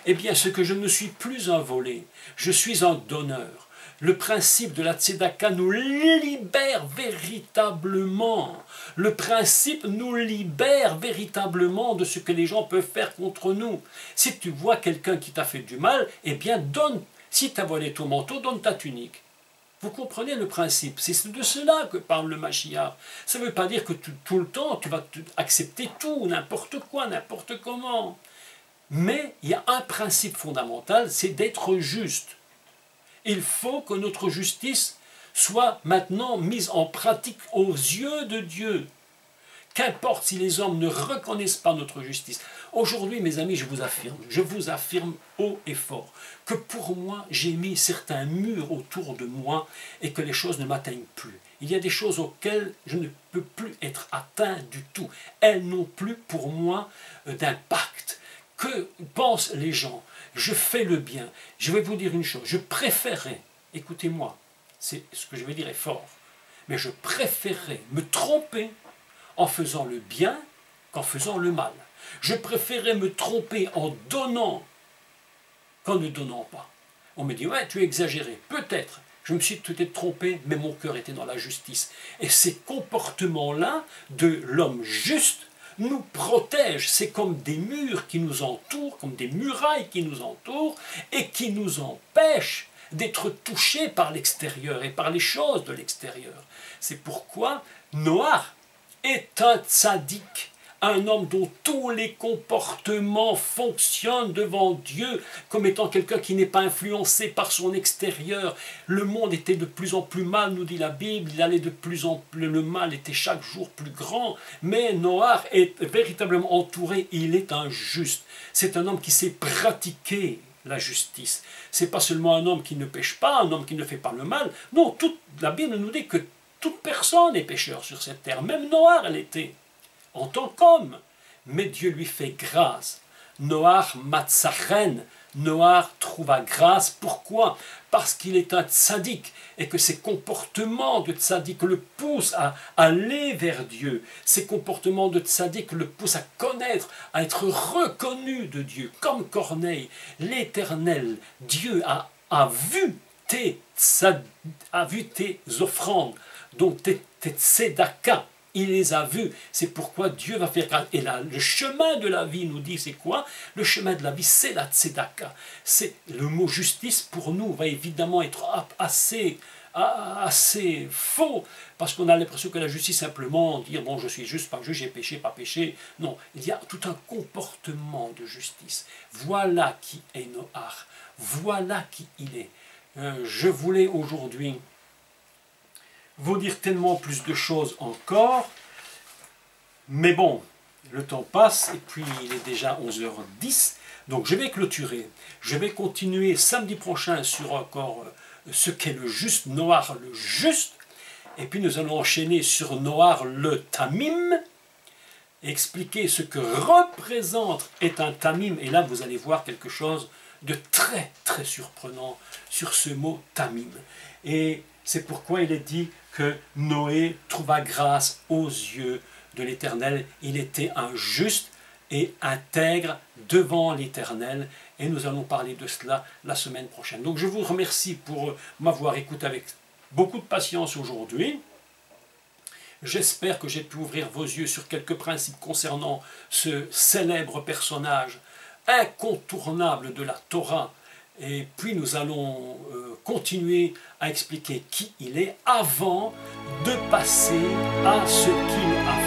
Eh bien, c'est que je ne suis plus un volé, je suis un donneur. Le principe de la tzedaka nous libère véritablement. Le principe nous libère véritablement de ce que les gens peuvent faire contre nous. Si tu vois quelqu'un qui t'a fait du mal, eh bien donne. Si tu as volé ton manteau, donne ta tunique. Vous comprenez le principe? C'est de cela que parle le Mashiach. Ça ne veut pas dire que tout le temps tu vas accepter tout, n'importe quoi, n'importe comment. Mais il y a un principe fondamental, c'est d'être juste. Il faut que notre justice soit maintenant mise en pratique aux yeux de Dieu. Qu'importe si les hommes ne reconnaissent pas notre justice. Aujourd'hui, mes amis, je vous affirme haut et fort, que pour moi, j'ai mis certains murs autour de moi et que les choses ne m'atteignent plus. Il y a des choses auxquelles je ne peux plus être atteint du tout. Elles n'ont plus pour moi d'impact. Que pensent les gens? Je fais le bien. Je vais vous dire une chose, je préférerais, écoutez-moi, ce que je vais dire est fort, mais je préférerais me tromper en faisant le bien qu'en faisant le mal. Je préférais me tromper en donnant qu'en ne donnant pas. On me dit, ouais, tu es exagéré. Peut-être, je me suis peut-être trompé, mais mon cœur était dans la justice. Et ces comportements-là de l'homme juste nous protègent. C'est comme des murs qui nous entourent, comme des murailles qui nous entourent et qui nous empêchent d'être touchés par l'extérieur et par les choses de l'extérieur. C'est pourquoi Noach est un tzaddik un homme dont tous les comportements fonctionnent devant Dieu comme étant quelqu'un qui n'est pas influencé par son extérieur. Le monde était de plus en plus mal, nous dit la Bible, il allait de plus en plus, le mal était chaque jour plus grand, mais Noach est véritablement entouré, il est un juste. C'est un homme qui sait pratiquer la justice. C'est pas seulement un homme qui ne pêche pas, un homme qui ne fait pas le mal. Non, la Bible nous dit que toute personne est pécheur sur cette terre. Même Noach l'était, en tant qu'homme. Mais Dieu lui fait grâce. Noach matzaren. Noach trouva grâce. Pourquoi? Parce qu'il est un tzaddik et que ses comportements de tzaddik le poussent à aller vers Dieu. Ses comportements de tzaddik le poussent à connaître, à être reconnu de Dieu. Comme Corneille, l'Éternel, Dieu a vu tes offrandes, donc tes tzedaka. Il les a vus. C'est pourquoi Dieu va faire grâce. Et là, le chemin de la vie nous dit, c'est quoi? Le chemin de la vie, c'est la tzedaka. C'est le mot justice pour nous va évidemment être assez faux, parce qu'on a l'impression que la justice, simplement dire, bon, je suis juste, pas juste, j'ai péché, pas péché. Non, il y a tout un comportement de justice. Voilà qui est Noach. Voilà qui il est. Je voulais aujourd'hui vous dire tellement plus de choses encore, mais bon, le temps passe, et puis il est déjà 11h10, donc je vais clôturer. Je vais continuer samedi prochain sur encore ce qu'est le juste, Noach le juste, et puis nous allons enchaîner sur Noach le tamim, expliquer ce que représente est un tamim, et là vous allez voir quelque chose de très très surprenant sur ce mot tamim. Et c'est pourquoi il est dit que Noé trouva grâce aux yeux de l'Éternel. Il était un juste et intègre devant l'Éternel. Et nous allons parler de cela la semaine prochaine. Donc je vous remercie pour m'avoir écouté avec beaucoup de patience aujourd'hui. J'espère que j'ai pu ouvrir vos yeux sur quelques principes concernant ce célèbre personnage incontournable de la Torah. Et puis nous allons continuer à expliquer qui il est avant de passer à ce qu'il a fait.